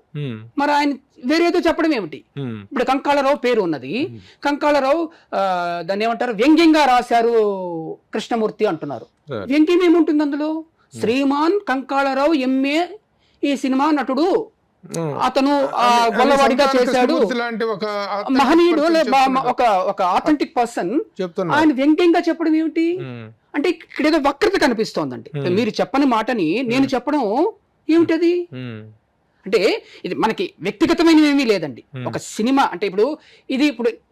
మరి ఆయన వేరేదో చెప్పడం ఏమిటి? ఇప్పుడు కంకాళరావు పేరు ఉన్నది, కంకాళరావు దాన్ని ఏమంటారు వ్యంగ్యంగా రాశారు కృష్ణమూర్తి అంటున్నారు. వ్యంగ్యం ఏముంటుంది అందులో? శ్రీమాన్ కంకాళరావు ఎంఏ ఈ సినిమా నటుడు, అతను గొల్లవాడిగా చేశాడు, మహనీయుడు, ఒక ఆథెంటిక్ పర్సన్. ఆయన వ్యంగ్యంగా చెప్పడం ఏమిటి అంటే ఇక్కడ ఏదో వక్రత కనిపిస్తోందండి. మీరు చెప్పని మాటని నేను చెప్పడం ఏమిటది? అంటే ఇది మనకి వ్యక్తిగతమైనవి ఏమీ లేదండి. ఒక సినిమా అంటే ఇప్పుడు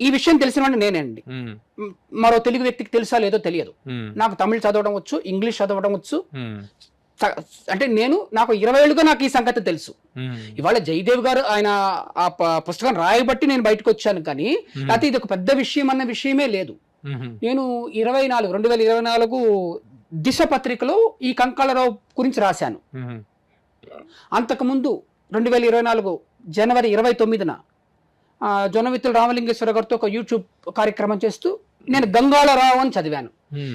ఈ విషయం తెలిసిన వాడిని నేనే అండి. మరో తెలుగు వ్యక్తికి తెలుసా లేదో తెలియదు. నాకు తమిళ్ చదవడం వచ్చు, ఇంగ్లీష్ చదవడం వచ్చు. అంటే నాకు 20 ఏళ్ళుగా నాకు ఈ సంగతి తెలుసు. ఇవాళ జయదేవ్ గారు ఆయన ఆ పుస్తకం రాయబట్టి నేను బయటకు వచ్చాను, కానీ లేకపోతే ఇది ఒక పెద్ద విషయం అన్న విషయమే లేదు. నేను 2024 దిశ పత్రికలో ఈ కంకాళరావు గురించి రాశాను. అంతకుముందు 2024 జనవరి 29న జొన్నవిత్తుల రామలింగేశ్వర గారితో ఒక యూట్యూబ్ కార్యక్రమం చేస్తూ నేను గంగాళరావు అని చదివాను.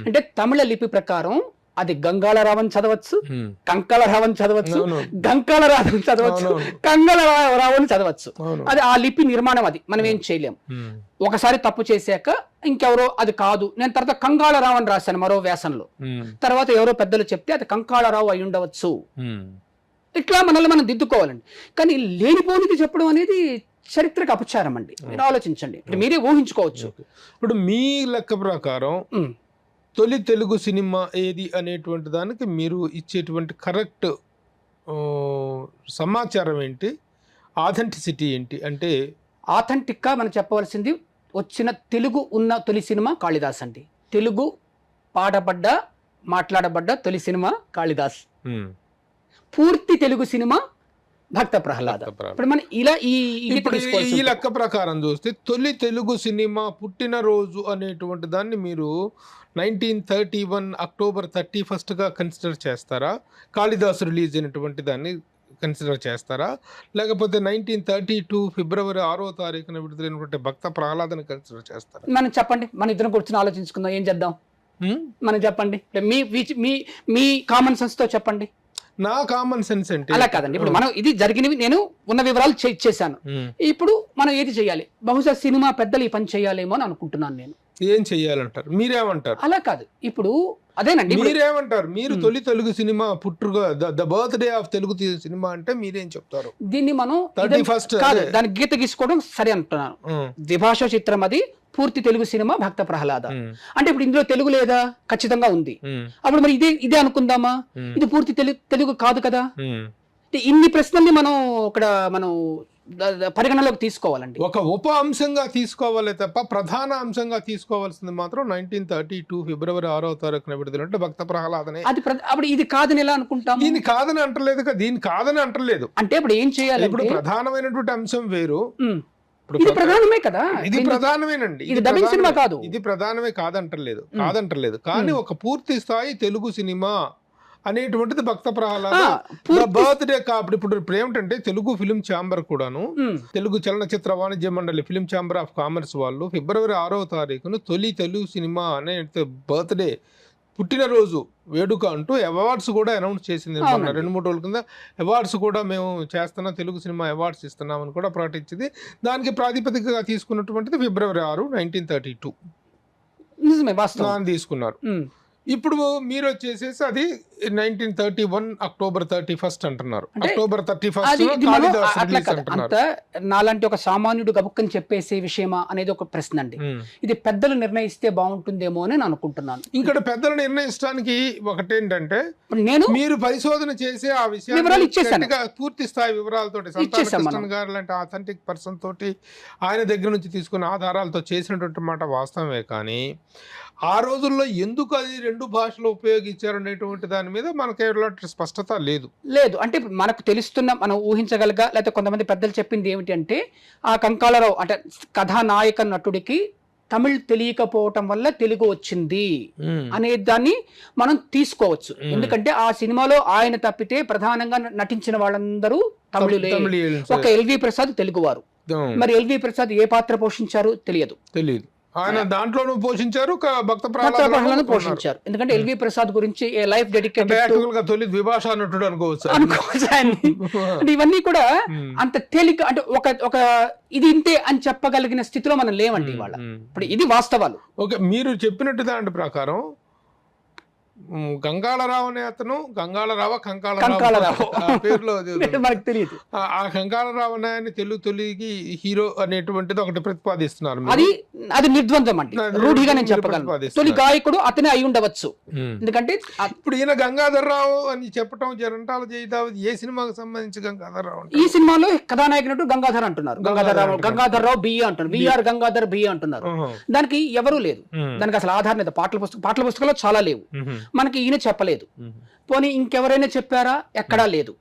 అంటే తమిళ లిపి ప్రకారం అది గంగాళరావు అని చదవచ్చు, ఉమ్. కంకళరావు అని చదవచ్చు, అవును. గంకాళరావు అని చదవచ్చు, అవునవును. కంగళరావు అని చదవచ్చు. అవును. అది ఆ లిపి నిర్మాణం, అది మనం ఏం చేయలేం. ఉమ్. ఒకసారి తప్పు చేశాక ఇంకెవరో అది కాదు, నేను తర్వాత కంగాళరావు అని రాశాను మరో వ్యాసంలో, ఉమ్. తర్వాత ఎవరో పెద్దలు చెప్తే అది కంకాళరావు అయి ఉండవచ్చు. ఉమ్. ఇట్లా మనల్ని మనం దిద్దుకోవాలండి. కానీ లేనిపోనిది చెప్పడం అనేది చరిత్రకు అపచారం అండి. మీరు ఆలోచించండి, ఇప్పుడు మీరే ఊహించుకోవచ్చు. ఇప్పుడు మీ లెక్క ప్రకారం ఉమ్. తొలి తెలుగు సినిమా ఏది అనేటువంటి దానికి మీరు ఇచ్చేటువంటి కరెక్ట్ సమాచారం ఏంటి, ఆథెంటిసిటీ ఏంటి? అంటే ఆథెంటిక్ గా మనం చెప్పవలసింది, వచ్చిన తెలుగు ఉన్న తొలి సినిమా కాళిదాస్ అండి. తెలుగు పాడబడ్డ మాట్లాడబడ్డ తొలి సినిమా కాళిదాస్. ఉమ్. పూర్తి తెలుగు సినిమా భక్త ప్రహ్లాద. ఇప్పుడు మనం ఇలా ఇప్పుడు ఈ లెక్క ప్రకారం చూస్తే తొలి తెలుగు సినిమా పుట్టినరోజు అనేటువంటి దాన్ని మీరు 1931 అక్టోబర్ 31గా కన్సిడర్ చేస్తారా? కాళిదాసు రిలీజ్ అయినటువంటి దాన్ని కన్సిడర్ చేస్తారా? లేకపోతే 1932 ఫిబ్రవరి 6వ తారీఖున విడుదలైనటువంటి భక్త ప్రహ్లాదని కన్సిడర్ చేస్తారా? మనం చెప్పండి, మన ఇద్దరం కూర్చొని ఆలోచించుకుందాం, ఏం చేద్దాం మనం చెప్పండి. మీ మీ మీ కామన్ సెన్స్ తో చెప్పండి. నా కామన్ సెన్స్ అంటే అలా కాదండి, ఇప్పుడు మనం ఇది జరిగినవి నేను ఉన్న వివరాలు ఇచ్చేసాను. ఇప్పుడు మనం ఏది చేయాలి? బహుశా సినిమా పెద్దలు ఈ పని చేయాలేమో అని అనుకుంటున్నాను నేను. ఏం చెయ్యాలంటారు? మీరేమంటారు? అలా కాదు, ఇప్పుడు అదేనండి, మీరేమంటారు? మీరు తొలి తెలుగు సినిమా పుట్టుగా the birthday of Telugu cinema అంటే మీరేం చెప్తారు? దీన్ని మనం 31st కాదు, దాని గీత గీసుకోవడం సరే అంటున్నాను. ద్విభాషా చిత్రం, అది పూర్తి తెలుగు సినిమా భక్త ప్రహ్లాద. అంటే ఇప్పుడు ఇందులో తెలుగు లేదా? ఖచ్చితంగా ఉంది. అప్పుడు మరి ఇదే అనుకుందామా? ఇది పూర్తి తెలుగు కాదు కదా. ఇన్ని ప్రశ్నల్ని మనం పరిగణలోకి తీసుకోవాలండి. ఒక ఉప అంశంగా తీసుకోవాలి తప్ప ప్రధాన అంశంగా తీసుకోవాల్సింది మాత్రం 1932 ఫిబ్రవరి 6వ తారీఖున విడుదలంటే భక్త ప్రహ్లాదనే. అది అప్పుడు ఇది కాదని ఎలా అనుకుంటాం? దీన్ని కాదని అంటలేదు, దీన్ని కాదని అంటలేదు. అంటే ఇప్పుడు ఏం చేయాలి? ఇప్పుడు ప్రధానమైనటువంటి అంశం వేరు, ఇది ప్రధానమే కదా. ఇది ప్రధానమేనండి, ఇది డబ్బింగ్ సినిమా కాదు, ఇది ప్రధానమే కాదంటలేదు. కానీ ఒక పూర్తి స్థాయి తెలుగు సినిమా అనేటువంటిది భక్త ప్రహ్లాద బర్త్డే కాబట్టి. ఇప్పుడు ఏమిటంటే తెలుగు ఫిలిం ఛాంబర్ కూడాను, తెలుగు చలనచిత్ర వాణిజ్య మండలి ఫిలిం ఛాంబర్ ఆఫ్ కామర్స్ వాళ్ళు ఫిబ్రవరి 6వ తారీఖున తొలి తెలుగు సినిమా అనే బర్త్డే పుట్టినరోజు వేడుక అంటూ అవార్డ్స్ కూడా అనౌన్స్ చేసింది. 2-3 రోజుల కింద అవార్డ్స్ కూడా మేము చేస్తున్నాం, తెలుగు సినిమా అవార్డ్స్ ఇస్తున్నామని కూడా ప్రకటించింది. దానికి ప్రాతిపదికగా తీసుకున్నటువంటిది ఫిబ్రవరి 6, 1932 నిజమే, వాస్తవం తీసుకున్నారు. ఇప్పుడు మీరు వచ్చేసేసి అది 1931 అక్టోబర్ 31 అంటున్నారు. అక్టోబర్ 31 అంత నాలాంటి ఒక సామాన్యుడు గబుక్కని చెప్పేసే విషయమా అనేది ఒక ప్రశ్న అండి. ఇది పెద్దలు నిర్ణయిస్తే బాగుంటుందేమో అని నేను అనుకుంటున్నాను. ఇక్కడ పెద్దలు నిర్ణయించడానికి ఒకటేంటంటే, నేను మీరు పరిశోధన చేసి ఆ విషయాన్ని పూర్తి స్థాయి వివరాలతో సంతాన గారు లాంటి ఆథెంటిక్ పర్సన్ తోటి ఆయన దగ్గర నుంచి తీసుకున్న ఆధారాలతో చేసినటువంటి మాట వాస్తవమే. కానీ ఆ రోజుల్లో ఎందుకు అది 2 భాషలు ఉపయోగించారు అనేటువంటి దాని మీద మనకి ఎలాంటి స్పష్టత లేదు. అంటే మనకు తెలుస్తున్న, మనం ఊహించగలగా, లేకపోతే కొంతమంది పెద్దలు చెప్పింది ఏమిటి అంటే, ఆ కంకాళరావు అంటే కథానాయక నటుడికి తమిళ్ తెలియకపోవటం వల్ల తెలుగు వచ్చింది అనే దాన్ని మనం తీసుకోవచ్చు. ఎందుకంటే ఆ సినిమాలో ఆయన తప్పితే ప్రధానంగా నటించిన వాళ్ళందరూ తమిళులే. ఒక ఎల్వి ప్రసాద్ తెలుగువారు. మరి ఎల్వి ప్రసాద్ ఏ పాత్ర పోషించారు తెలియదు. ఆయన దాంట్లోనూ పోషించారు, భక్త ప్రహ్లాదను పోషించారు. ఎందుకంటే ఎల్వి ప్రసాద్ గురించి లైఫ్ డెడికేటెడ్ తొలి ద్విభాషా నటుడు అనుకోవచ్చు. అంటే ఇవన్నీ కూడా అంత తేలిక, అంటే ఒక ఇది ఇంతే అని చెప్పగలిగిన స్థితిలో మనం లేవండి ఇవాళ. ఇప్పుడు ఇది వాస్తవాలు. ఓకే, మీరు చెప్పినట్టు దాని ప్రకారం గంగాళరావు అనే అతను, కంకాళరావు పేరులో మనకు తెలియదు. ఆ కంకాళరావు అనే తొలికి హీరో అనేటువంటిది ఒకటి ప్రతిపాదిస్తున్నారు. అది నిర్ద్వంద్వం అండి, రూఢిగా నేను చెప్పగలను. తొలి గాయకుడు అతనే అయి ఉండవచ్చు. ఎందుకంటే ఇప్పుడు ఈయన గంగాధర్రావు అని చెప్పటం జరంటాల జయితావు ఏ సినిమాకి సంబంధించి గంగాధర్రావు? ఈ సినిమాలో కథానాయకుడు గంగాధర్ అంటున్నారు. గంగాధర్రావు బిఏ అంటున్నారు, బిఆర్ గంగాధర్ బిఏ అంటున్నారు. దానికి ఎవరూ లేదు, దానికి అసలు ఆధారం లేదు. పాటల పుస్తకాల్లో చాలా లేవు. మనకి ఈయన చెప్పలేదు. పోనీ ఇంకెవరైనా చెప్పారా? ఎక్కడా లేదు.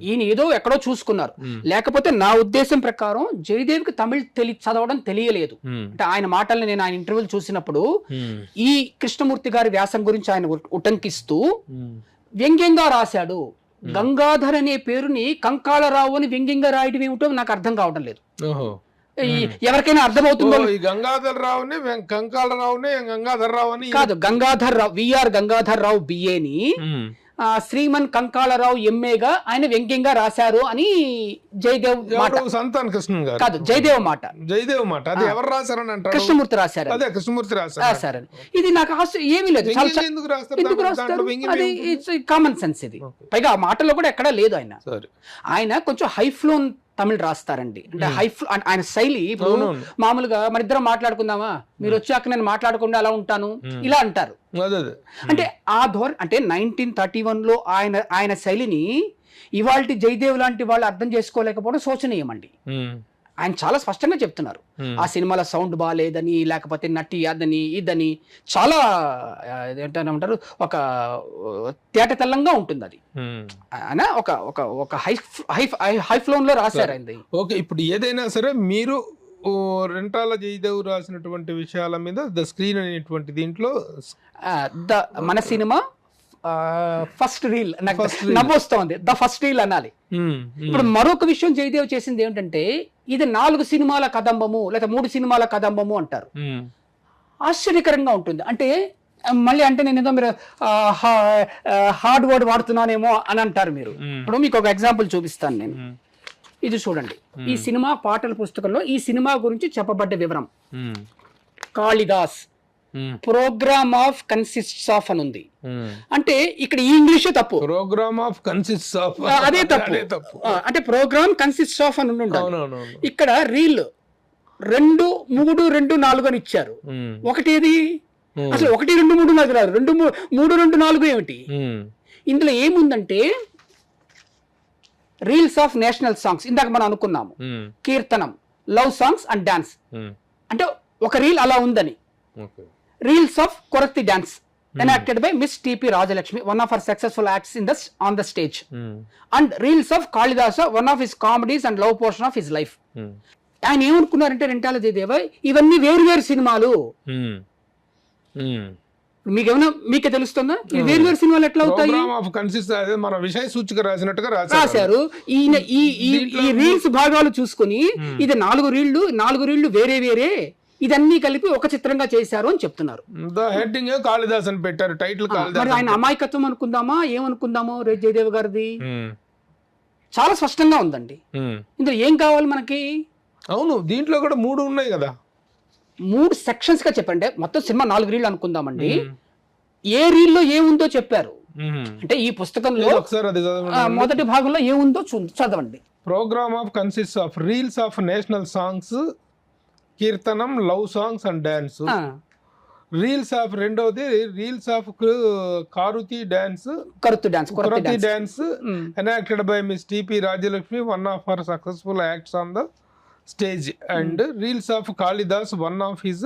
ఈయన ఏదో ఎక్కడో చూసుకున్నారు. లేకపోతే నా ఉద్దేశం ప్రకారం జయదేవ్కి తమిళ్ చదవడం తెలియలేదు. అంటే ఆయన మాటల్ని నేను ఆయన ఇంటర్వ్యూలు చూసినప్పుడు ఈ కృష్ణమూర్తి గారి వ్యాసం గురించి ఆయన ఉటంకిస్తూ వ్యంగ్యంగా రాశాడు. గంగాధర్ అనే పేరుని కంకాళరావు అని వ్యంగ్యంగా రాయడం ఏమిటో నాకు అర్థం కావడం లేదు. ఎవరికైనా అర్థమవుతుందో ఈ గంగాధర్ రావుని కంకాలరావుని గంగాధర్ అని కాదు, గంగాధర్ రావు విఆర్ గంగాధర్ రావు బిఏని శ్రీమన్ కంకాళరావు ఎంఏగా ఆయన వ్యంగ్యంగా రాశారు అని జయదేవ్ మాట. సంతాన్ కృష్ణ గారు కాదు, జయదేవ్ మాట. జయదేవ్ మాట అది ఎవరు రాశారని అంటారు? కృష్ణమూర్తి రాశారు. అదే కృష్ణమూర్తి రాశారని. ఇది నాకు ఏమీ లేదు. ఎందుకు రాస్తారు? ఎందుకు రాస్తారు? అది కామన్ సెన్స్. ఇది పైగా ఆ మాటలో కూడా ఎక్కడా లేదు. ఆయన కొంచెం హై ఫ్లోన్ తమిళ్ రాస్తారండి. అంటే ఆయన శైలి ఇప్పుడు మామూలుగా మన ఇద్దరం మాట్లాడుకుందామా, మీరు వచ్చాక నేను మాట్లాడకుండా అలా ఉంటాను ఇలా అంటారు. అంటే ఆ అంటే 1931 లో ఆయన శైలిని ఇవాల్టి జయదేవ్ లాంటి వాళ్ళు అర్థం చేసుకోలేకపోవడం శోచనీయమండి. ఆయన చాలా స్పష్టంగా చెప్తున్నారు ఆ సినిమాల సౌండ్ బాగాలేదని, లేకపోతే నటి అదని ఇదని, చాలా ఏంటంటారు ఒక తేటతెల్లంగా ఉంటుంది అది. ఆయన ఒక హై ఫ్లోన్ లో రాశారు ఆయన. ఓకే, ఇప్పుడు ఏదైనా సరే మీరు రెంటాల జయదేవ్ రాసినటువంటి విషయాల మీద ద స్క్రీన్ అనేటువంటి దీంట్లో మన సినిమా ఫస్ట్ రీల్ నాకు నవ్వొస్తోంది. ద ఫస్ట్ రీల్ అనాలి. ఇప్పుడు మరొక విషయం జయదేవ్ చేసింది ఏమిటంటే, ఇది 4 సినిమాల కదంబము లేదా 3 సినిమాల కదంబము అంటారు. ఆశ్చర్యకరంగా ఉంటుంది. అంటే మళ్ళీ అంటే నేను ఏదో మీరు హార్డ్ వర్డ్ వాడుతున్నానేమో అని అంటారు మీరు. ఇప్పుడు మీకు ఒక ఎగ్జాంపుల్ చూపిస్తాను నేను. ఇది చూడండి, ఈ సినిమా పాటల పుస్తకంలో ఈ సినిమా గురించి చెప్పబడ్డ వివరం. Kalidas program of consists of అని ఉంది. అంటే ఇక్కడ ఈ ఇంగ్లీషే తప్పు. ప్రోగ్రామ్ ఆఫ్ కన్సిస్ట్స్ ఆఫ్ అదే తప్పు. అంటే ప్రోగ్రామ్ కన్సిస్ట్స్ ఆఫ్ అని ఉండాలి. ఇక్కడ రీల్ 2, 3, 2, 4 అని ఇచ్చారు. ఒకటేది అసలు 1, 2, 3, 4 రాదు. 2, 3, 2, 4 ఏమిటి? ఇందులో ఏముందంటే రీల్స్ ఆఫ్ నేషనల్ సాంగ్స్ ఇందాక మనం అనుకున్నాము. కీర్తనం, లవ్ సాంగ్స్ అండ్ డాన్స్. అంటే ఒక రీల్ అలా ఉందని. Reels of Koratti dance enacted by Miss T.P. Rajalakshmi, one of her successful acts on the stage. And reels of Kalidasa, one of his comedies and love portion of his life. ఆయన ఏమనుకున్నారంటే రెంటాల జయదేవ ఇవన్నీ వేరు సినిమాలు. మీకే తెలుస్తుందా వేరు సినిమాలు ఎట్లా అవుతాయి? మన విషయ సూచిక రాసినట్టుగా రాశారు. ఈయన ఈ రీల్స్ భాగాలు చూసుకుని ఇది 4 రీళ్లు వేరే ఇదన్నీ కలిపి ఒక చిత్రంగా చేశారు అని చెప్తున్నారు. హెడ్డింగ్ కాళిదాస్ అని పెట్టారు, టైటిల్ కాళిదాస్. మరి ఆయన అమాయకత్వం అనుకుందామా ఏమనుకుందామో జయదేవ్ గారిది చాలా స్పష్టంగా ఉందండి. ఇందులో ఏం కావాలి మనకి? అవును, దీంట్లో కూడా 3 ఉన్నాయి కదా. 3 సెక్షన్స్ గా చెప్పండి. మొత్తం సినిమా 4 రీళ్లు అనుకుందామండి. ఏ రీల్లో ఏముందో చెప్పారు. అంటే ఈ పుస్తకంలో మొదటి భాగంలో ఏముందో చదవండి. Program of consists of reels of national songs, kirtanam, love songs and dance. Reels of రెండవది రీల్స్ ఆఫ్ కారుతి dance enacted by Miss TP Rajalakshmi, one of her successful acts on the stage. And reels of Kalidas, one of his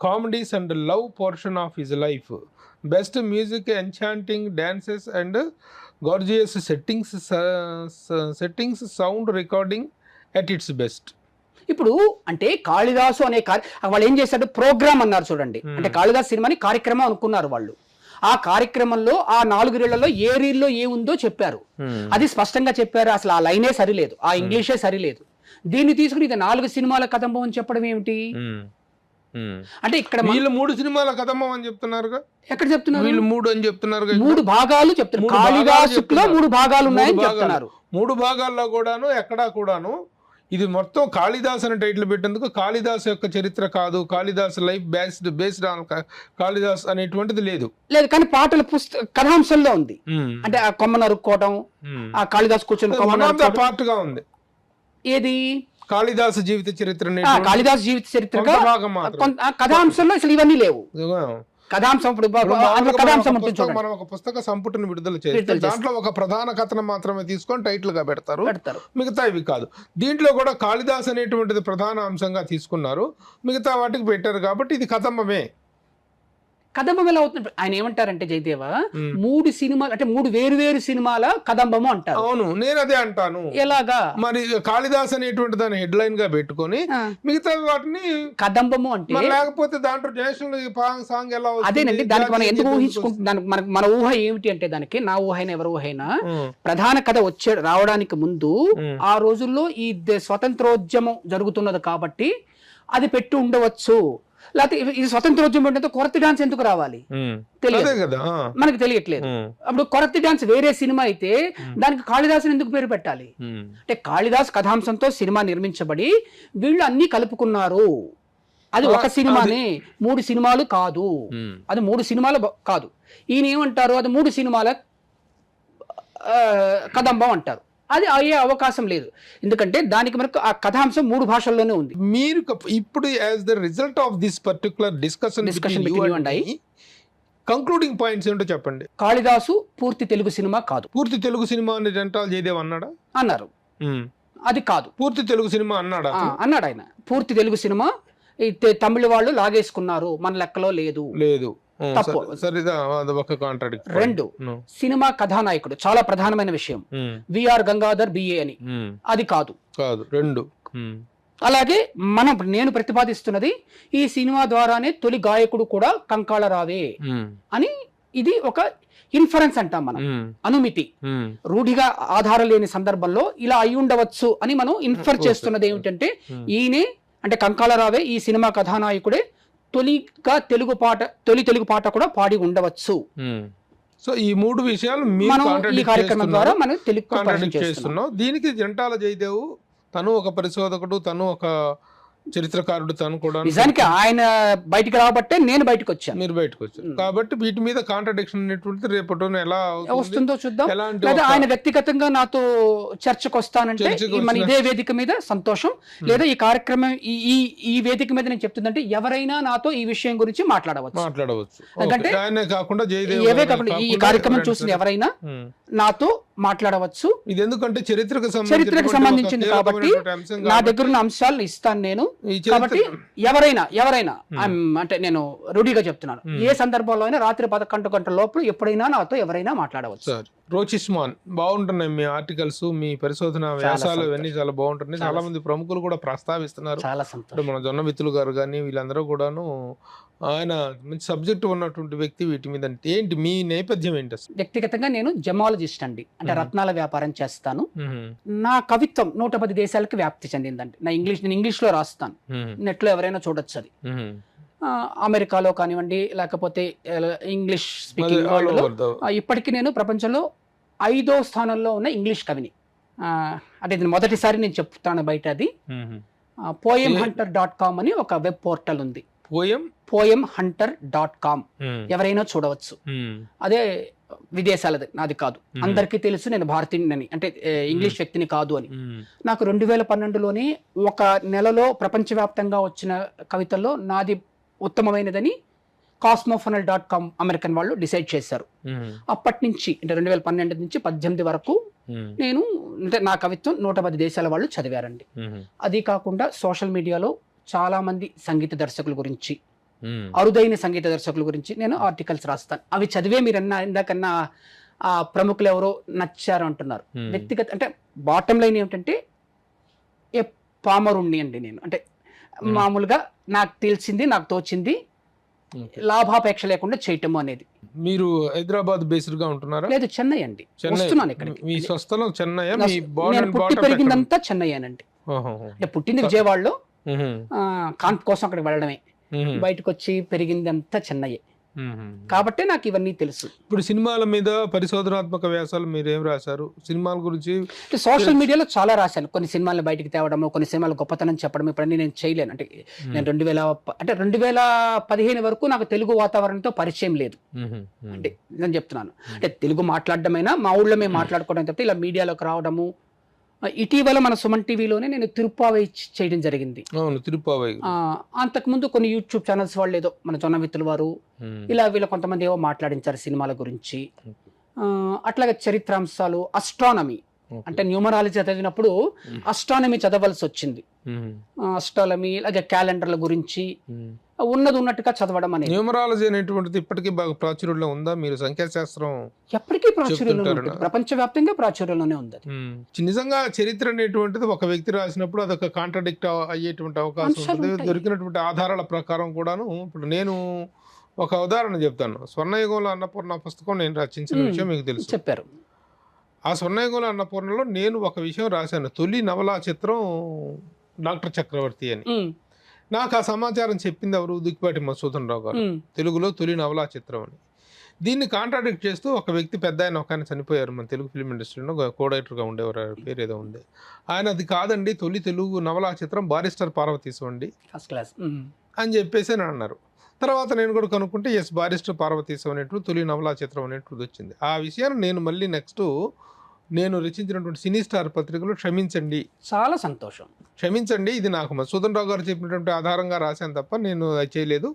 comedies and love portion of his life. Best music, enchanting dances and gorgeous settings, sound recording at its best. ఇప్పుడు అంటే కాళిదాసు అనే వాళ్ళు ఏం చేశారు, programme అన్నారు చూడండి. అంటే కాళిదాస్ సినిమాని కార్యక్రమం అనుకున్నారు వాళ్ళు. ఆ కార్యక్రమంలో ఆ 4 రీళ్లలో ఏ రీల్లో ఏముందో చెప్పారు. అది స్పష్టంగా చెప్పారు. అసలు ఆ లైనే సరిలేదు, ఆ ఇంగ్లీషే సరిలేదు. దీన్ని తీసుకుని ఇది 4 సినిమాల కదంబం అని చెప్పడం ఏమిటి? అంటే ఇక్కడ వీళ్ళు 3 సినిమాల కదంబం అని చెప్తున్నారుగా. ఎక్కడ చెప్తున్నారు? వీళ్ళు 3 అని చెప్తున్నారు. 3 భాగాలు చెప్తున్నారు. కాళిదాసులో 3 భాగాలు ఉన్నాయని చెప్తున్నారు. 3 భాగాల్లో కూడాను ఎక్కడా కూడాను ఇది మొత్తం కాళిదాస్ అని టైటిల్ పెట్టేందుకు కాళిదాస్ యొక్క చరిత్ర కాదు, Kalidas life based on Kalidas అనేటువంటిది లేదు. కానీ పాటల కథాంశంలో ఉంది. అంటే ఆ కొమ్మ నరుక్కోవడం, ఆ కాళిదాస్ కూర్చొని పార్ట్ గా ఉంది. ఏది కాళిదాస్ జీవిత చరిత్ర, కాళిదాస్ జీవిత చరిత్ర కథాంశంలో అసలు ఇవన్నీ లేవు. కథాంశం మనం ఒక పుస్తక సంపుటిని విడుదల చేస్తే దాంట్లో ఒక ప్రధాన కథను మాత్రమే తీసుకొని టైటిల్ గా పెడతారు, మిగతా ఇవి కాదు. దీంట్లో కూడా కాళిదాస్ అనేటువంటిది ప్రధాన అంశంగా తీసుకున్నారు, మిగతా వాటికి పెట్టారు. కాబట్టి ఇది కదంబమే. కదంబం ఎలా అవుతుంది? ఆయన ఏమంటారంటే జయదేవ, 3 సినిమాలు అంటే 3 వేరు సినిమాల కదంబము అంటారు. అవును, నేను అదే అంటాను. ఎలాగా మరి కాళిదాస్ అనేటువంటి దాన్ని హెడ్ లైన్ గా పెట్టుకొని మిగతా వాటిని కదంబము అంటే, లేకపోతే దాంట్లో నేషనల్ సాంగ్ ఎలా అదేనండి. దానికి మనం ఎందుకు ఊహించుకుంటున్నాం? మన ఊహ ఏమిటి అంటే, దానికి నా ఊహ అయినా ఎవరి ఊహ అయినా, ప్రధాన కథ రావడానికి ముందు ఆ రోజుల్లో ఈ స్వతంత్రోద్యమం జరుగుతున్నది కాబట్టి అది పెట్టి ఉండవచ్చు. లేకపోతే ఇది స్వతంత్రోద్యమం అంటే కొరత డాన్స్ ఎందుకు రావాలి తెలియదు కదా, మనకి తెలియట్లేదు. అప్పుడు కొరత డాన్స్ వేరే సినిమా అయితే దానికి కాళిదాసుని ఎందుకు పేరు పెట్టాలి? అంటే కాళిదాస్ కథాంశంతో సినిమా నిర్మించబడి వీళ్ళు అన్ని కలుపుకున్నారు. అది ఒక సినిమానే, 3 సినిమాలు కాదు. అది 3 సినిమాలు కాదు. ఈయన ఏమంటారు, అది 3 సినిమాల కదంబం అంటారు. అది అయ్యే అవకాశం లేదు. ఎందుకంటే దానికి మనకు ఆ కథాంశం 3 భాషల్లోనే ఉంది. మీరు ఇప్పుడు as the result of this particular discussion concluding points ఏంటో చెప్పండి. కాళిదాసు పూర్తి తెలుగు సినిమా కాదు. పూర్తి తెలుగు సినిమా అని జంటాల్ జయదేవ్ అన్నాడా? అన్నారు. అది కాదు. పూర్తి తెలుగు సినిమా అన్నాడా? అన్నాడు ఆయన. పూర్తి తెలుగు సినిమా తమిళ వాళ్ళు లాగేసుకున్నారు, మన లెక్కలో లేదు. తప్పు. 2 సినిమా కథానాయకుడు చాలా ప్రధానమైన విషయం. విఆర్ గంగాధర్ బిఏ అని, అది కాదు. 2 అలాగే నేను ప్రతిపాదిస్తున్నది ఈ సినిమా ద్వారానే తొలి గాయకుడు కూడా కంకాళ రావే అని. ఇది ఒక ఇన్ఫరెన్స్ అంటాం మనం, అనుమితి. రూఢిగా ఆధారం లేని సందర్భంలో ఇలా అయి ఉండవచ్చు అని మనం ఇన్ఫర్ చేస్తున్నది ఏమిటంటే, ఈయనే అంటే కంకాళ రావే ఈ సినిమా కథానాయకుడే తొలి తెలుగు పాట కూడా పాడి ఉండవచ్చు. సో ఈ 3 విషయాలు ఈ కార్యక్రమం ద్వారా మనం తెలుగు చేస్తున్నాం. దీనికి జంటాల జయదేవ్ తను ఒక పరిశోధకుడు, తను ఒక చరిత్రకారుడు, తను కూడా నిజానికి ఆయన బయటికి రాబట్టే నేను బయటకు వచ్చాను, మీరు బయటకు వచ్చారు. కాబట్టి వీటి మీద కాంట్రడిక్షన్ అనేటువంటిది రేపటి ఎలా వస్తుందో చూద్దాం. లేదా ఆయన వ్యక్తిగతంగా నాతో చర్చకు వస్తానంటే మన ఇదే వేదిక మీద సంతోషం. లేదా ఈ కార్యక్రమం ఈ వేదిక మీద నేను చెప్తుందంటే ఎవరైనా నాతో ఈ విషయం గురించి మాట్లాడవచ్చు. ఎందుకంటే ఏవే కాకుండా ఈ కార్యక్రమం చూసిన ఎవరైనా నాతో మాట్లాడవచ్చు. ఇది ఎందుకంటే చరిత్రకు సంబంధించింది కాబట్టి నా దగ్గర ఉన్న అంశాలను ఇస్తాను నేను. కాబట్టి ఎవరైనా అంటే నేను రూఢిగా చెప్తున్నాను, ఏ సందర్భంలో అయినా రాత్రి 11 గంటల లోపల ఎప్పుడైనా నాతో ఎవరైనా మాట్లాడవచ్చు. రోచిస్మాన్ బాగుంటున్నాయి మీ ఆర్టికల్స్, మీ పరిశోధన వ్యాసాలు ఇవన్నీ చాలా బాగుంటున్నాయి. చాలా మంది ప్రముఖులు కూడా ప్రస్తావిస్తున్నారు. చాలా సంతోషం. మన జొన్న మిత్రులు గారు కానీ వీళ్ళందరూ కూడాను ఆయన మంచి సబ్జెక్ట్ ఉన్నటువంటి వ్యక్తి. వీటి మీద ఏంటి మీ నేపథ్యం ఏంటి అసలు? వ్యక్తిగతంగా నేను జమాలజిస్ట్ అండి, అంటే రత్నాల వ్యాపారం చేస్తాను. నా కవిత్వం 110 దేశాలకు వ్యాప్తి చెందిందండి. నేను ఇంగ్లీష్ లో రాస్తాను, నెట్ లో ఎవరైనా చూడొచ్చు. అది అమెరికాలో కానివ్వండి, లేకపోతే ఇంగ్లీష్ స్పీకింగ్ వరల్డ్ లో ఇప్పటికీ నేను ప్రపంచంలో 5వ స్థానంలో ఉన్న ఇంగ్లీష్ కవిని. అంటే ఇది మొదటిసారి నేను చెప్తాను బయట. అది poemhunter.com అని ఒక వెబ్ పోర్టల్ ఉంది. poemhunter.com ఎవరైనా చూడవచ్చు. అదే విదేశాలది, నాది కాదు. అందరికీ తెలుసు నేను భారతీయుని, అంటే ఇంగ్లీష్ వ్యక్తిని కాదు అని. నాకు 2012లోనే ఒక నెలలో ప్రపంచవ్యాప్తంగా వచ్చిన కవితల్లో నాది ఉత్తమమైనదని cosmophonal.com అమెరికన్ వాళ్ళు డిసైడ్ చేశారు. అప్పటి నుంచి అంటే 2012 నుంచి 2018 వరకు నేను అంటే నా కవిత్వం 110 దేశాల వాళ్ళు చదివారండి. అది కాకుండా సోషల్ మీడియాలో చాలా మంది సంగీత దర్శకుల గురించి, అరుదైన సంగీత దర్శకుల గురించి నేను ఆర్టికల్స్ రాస్తాను. అవి చదివే మీరు ఇందాకన్నా ఆ ప్రముఖులు ఎవరో నచ్చారు అంటున్నారు. వ్యక్తిగత అంటే బాటమ్ లైన్ ఏమిటంటే పామరుణ్ణి అండి నేను. అంటే మామూలుగా నాకు తెలిసింది, నాకు తోచింది, లాభాపేక్ష లేకుండా చేయటము అనేది. మీరు హైదరాబాద్ బేస్డ్ గా ఉంటున్నారా? లేదు, చెన్నై అండి. వస్తున్నాను ఇక్కడ. మీ స్వస్థలం చెన్నై? నేను పుట్టి పెరిగిందంతా చెన్నైయేనండి. అంటే పుట్టింది విజయవాడలో, కాన్పు కోసం అక్కడికి వెళ్ళడమే. బయటకు వచ్చి పెరిగిందంతా చెన్నయ్యే. కాబట్టి నాకు ఇవన్నీ తెలుసు. ఇప్పుడు సినిమాల మీద పరిశోధనాత్మక వ్యాసాలు మీరు ఏం రాశారు? సినిమాల గురించి సోషల్ మీడియాలో చాలా రాశాను. కొన్ని సినిమాలను బయటికి తేవడము, కొన్ని సినిమాలు గొప్పతనం చెప్పడం ఇప్పుడన్నీ నేను చేయలేను. అంటే నేను 2015 వరకు నాకు తెలుగు వాతావరణంతో పరిచయం లేదు. అంటే నేను చెప్తున్నాను, అంటే తెలుగు మాట్లాడడమైనా మా ఊళ్ళో మేము మాట్లాడుకోవడం తప్పితే ఇలా మీడియాలోకి రావడము. ఇటీవల మన సుమన్ టీవీలోనే నేను తిరుప్పావై చేయడం జరిగింది. అంతకుముందు కొన్ని యూట్యూబ్ ఛానల్స్ వాళ్ళు ఏదో మన జొన్న మిత్రుల వారు ఇలా వీళ్ళ కొంతమంది ఏవో మాట్లాడించారు సినిమాల గురించి. అట్లాగే చరిత్రాంశాలు, అస్ట్రానమీ అంటే న్యూమరాలజీ చదివినప్పుడు అస్ట్రానమీ చదవాల్సి వచ్చింది. అస్ట్రానమీ అలాగే క్యాలెండర్ల గురించి ఉన్నది ఉన్నట్టుగా చదవడం అనేది న్యూమరాలజీ అనేటువంటిది ఇప్పటికీ బాగా ప్రాచుర్యంలో ఉందా? మీరు సంఖ్యాశాస్త్రం ఎప్పటికీ ప్రాచుర్యంలో చెప్తుంటారు ఉంటుంది, ప్రపంచవ్యాప్తంగా ప్రాచుర్యంలోనే ఉంది అది. నిజంగా చరిత్ర అనేటువంటిది ఒక వ్యక్తి రాసినప్పుడు అదొక కాంట్రడిక్ట్ అయ్యేటువంటి అవకాశం అంశాలు ఉంటుంది. ఉంటాయి. దొరికినటువంటి ఆధారాల ప్రకారం కూడాను. ఇప్పుడు నేను ఒక ఉదాహరణ చెప్తాను. స్వర్ణయుగంలో అన్నపూర్ణ పుస్తకం నేను రచించిన విషయం మీకు తెలుసు. చెప్పారు. ఆ స్వర్ణయుగంలో అన్నపూర్ణలో నేను ఒక విషయం రాశాను. తొలి నవలా చిత్రం డాక్టర్ చక్రవర్తి అని. నాకు ఆ సమాచారం చెప్పింది ఎవరు? దుక్కిపాటి మధుసూదన్ రావు గారు. తెలుగులో తొలి నవలా చిత్రం అని. దీన్ని కాంట్రాడిక్ట్ చేస్తూ ఒక వ్యక్తి పెద్ద ఆయన ఒక ఆయన చనిపోయారు మన తెలుగు ఫిల్మ్ ఇండస్ట్రీలో, కోడైటర్గా ఉండేవారు, పేరు ఏదో ఉంది. ఆయన అది కాదండి తొలి తెలుగు నవలా చిత్రం బారిస్టర్ పార్వతీశం అండి ఫస్ట్ క్లాస్ అని చెప్పేసి అని అన్నారు. తర్వాత నేను కూడా కనుక్కుంటే ఎస్ బారిస్టర్ పార్వతీశం అనేటువంటి తొలి నవలా చిత్రం అనేటువంటిది వచ్చింది. ఆ విషయాన్ని నేను మళ్ళీ నెక్స్ట్ నేను రచించినటువంటి సినీ స్టార్ పత్రికలో క్షమించండి, చాలా సంతోషం, క్షమించండి, ఇది నాకు మధుసూదన్ రావు గారు చెప్పినటువంటి ఆధారంగా రాశాను తప్ప నేను అది చేయలేదు,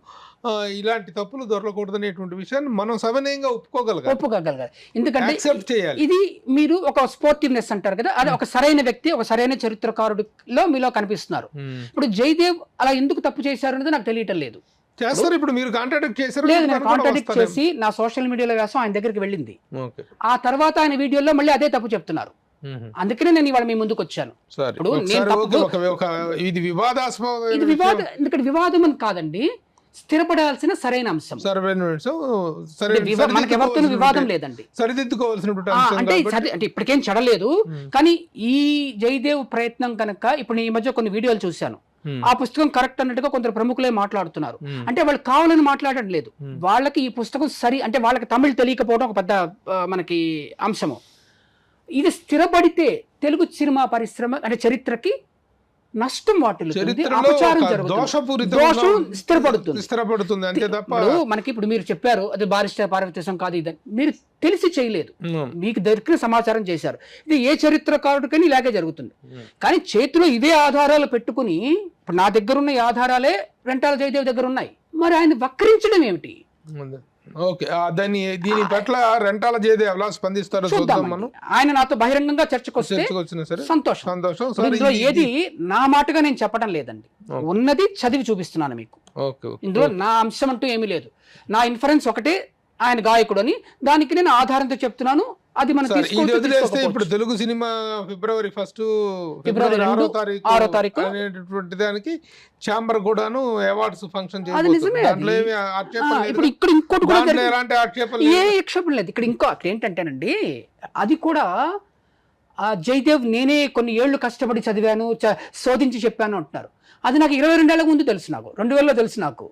ఇలాంటి తప్పులు దొరకకూడదనేటువంటి విషయాన్ని మనం సవినయంగా ఒప్పుకోగలగాలి. ఎందుకంటే యాక్సెప్ట్ చేయాలి. ఇది మీరు ఒక స్పోర్టివ్నెస్ అంటారు కదా, అది ఒక సరైన వ్యక్తి, ఒక సరైన చరిత్రకారుడిలో మీలో కనిపిస్తున్నారు. ఇప్పుడు జయదేవ్ అలా ఎందుకు తప్పు చేశారు అనేది నాకు తెలియటం లేదు. చేస్తారు. ఇప్పుడు మీరు కాంట్రాడిక్ట్ చేశారు. లేదు, నేను కాంట్రాడిక్ట్ చేసి నా సోషల్ మీడియాలో వేసాం, ఆయన దగ్గరికి వెళ్ళింది. ఆ తర్వాత ఆయన వీడియోలో మళ్ళీ అదే తప్పు చెప్తున్నారు. అందుకనే నేను ఇవాళ మీ ముందుకు వచ్చాను. ఇప్పుడు ఇది వివాదాస్పద, ఇది వివాదం, ఎందుకంటే వివాదం అని కాదండి, స్థిరపడాల్సిన సరైన అంశం. మనకి ఎవరితో వివాదం లేదండి, సరిదిద్దుకోవాల్సినటువంటి అంటే ఇప్పటికేం చెడలేదు. కానీ ఈ జయదేవ్ ప్రయత్నం కనుక ఇప్పుడు నేను ఈ మధ్య కొన్ని వీడియోలు చూశాను, ఆ పుస్తకం కరెక్ట్ అన్నట్టుగా కొందరు ప్రముఖులే మాట్లాడుతున్నారు. అంటే వాళ్ళు కావాలని మాట్లాడడం లేదు, వాళ్ళకి ఈ పుస్తకం సరి, అంటే వాళ్ళకి తమిళ్ తెలియకపోవడం ఒక పెద్ద మనకి అంశము. ఇది స్థిరపడితే తెలుగు సినిమా పరిశ్రమ అంటే చరిత్రకి నష్టం వాటిల్లుతుంది, అపచారం జరుగుతుంది, దోషం స్థిరపడుతుంది అంతే తప్ప. మనకి ఇప్పుడు మీరు చెప్పారు అది బారిస్టర్ పార్వతీశం కాదు, ఇదని మీరు తెలిసి చేయలేదు, మీకు దొరికిన సమాచారం చేశారు. ఇది ఏ చరిత్రకారుడికైనా ఇలాగే జరుగుతుంది. కానీ చేతిలో ఇవే ఆధారాలు పెట్టుకుని, ఇప్పుడు నా దగ్గర ఉన్న ఈ ఆధారాలే రెంటాల జయదేవ్ దగ్గర ఉన్నాయి, మరి ఆయన వక్రించడం ఏమిటి? ఓకే, దీని పట్ల రెంటాల జయదేవ్ ఎలా స్పందిస్తారో చూద్దాం మనం. ఆయన నాతో బహిరంగంగా చర్చకు వస్తే సంతోషం. ఇందులో ఏది నా మాటగా నేను చెప్పడం లేదండి, ఉన్నది చదివి చూపిస్తున్నాను మీకు. ఇందులో నా అంశం అంటూ ఏమీ లేదు, నా ఇన్ఫరెన్స్ ఒకటే, ఆయన గాయకుడు అని, దానికి నేను ఆధారంతో చెప్తున్నాను. అది మనకి ఇప్పుడు తెలుగు సినిమా ఫిబ్రవరి 6 తారీఖు అనేటటువంటి దానికి ఛాంబర్ కూడాను అవార్డ్స్ ఫంక్షన్ ఇప్పుడు ఇక్కడ ఇంకోటి కూడా ఏ ఆక్షేపం లేదు. ఇక్కడ ఇంకో అక్కడ ఏంటంటేనండి, అది కూడా జయదేవ్ నేనే కొన్ని ఏళ్లు కష్టపడి చదివాను, శోధించి చెప్పాను అంటున్నారు. అది నాకు 22 ఏళ్ల ముందు తెలుసు, నాకు 2000లో తెలుసు. నాకు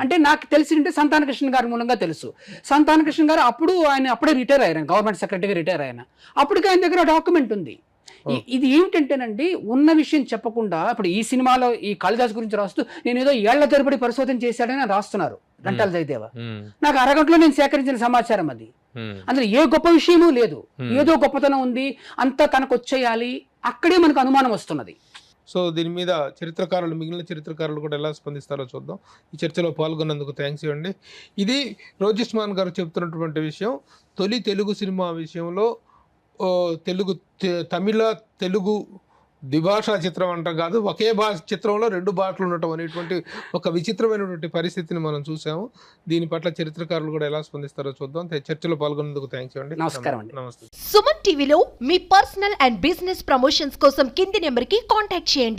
అంటే నాకు తెలిసింటే సంతాన కృష్ణ గారి మూలంగా తెలుసు. సంతాన కృష్ణ గారు అప్పుడే రిటైర్ అయ్యారు, గవర్నమెంట్ సెక్రటరీగా రిటైర్ అయినా. అప్పటికి ఆయన దగ్గర డాక్యుమెంట్ ఉంది. ఇది ఏమిటంటేనండి, ఉన్న విషయం చెప్పకుండా ఇప్పుడు ఈ సినిమాలో ఈ కాళిదాస్ గురించి రాస్తూ నేను ఏదో ఏళ్ల తరబడి పరిశోధన చేశాడని రాస్తున్నారు రెంటాల జయదేవ. నాకు అరగంటలో నేను సేకరించిన సమాచారం అది. అందులో ఏ గొప్ప విషయమూ లేదు, ఏదో గొప్పతనం ఉంది, అంతా తనకు వచ్చేయాలి, అక్కడే మనకు అనుమానం వస్తున్నది. సో దీని మీద మిగిలిన చరిత్రకారులు కూడా ఎలా స్పందిస్తారో చూద్దాం. ఈ చర్చలో పాల్గొన్నందుకు థ్యాంక్స్ ఇవ్వండి. ఇది రోజుస్మాన్ గారు చెప్తున్నటువంటి విషయం. తొలి తెలుగు సినిమా విషయంలో తమిళ తెలుగు ద్విభాషా చిత్రం అంట కాదు, ఒకే చిత్రంలో 2 భాషలు ఉండటం అనేటువంటి ఒక విచిత్రమైనటువంటి పరిస్థితిని మనం చూసాము. దీని పట్ల చరిత్రకారులు కూడా ఎలా స్పందిస్తారో చూద్దాం. చర్చలో పాల్గొన్నందుకు థ్యాంక్స్ అండి. నమస్కారం. సుమన్ టీవీలో మీ పర్సనల్ అండ్ బిజినెస్ ప్రమోషన్స్ కోసం కింది నెంబర్కి కాంటాక్ట్ చేయండి.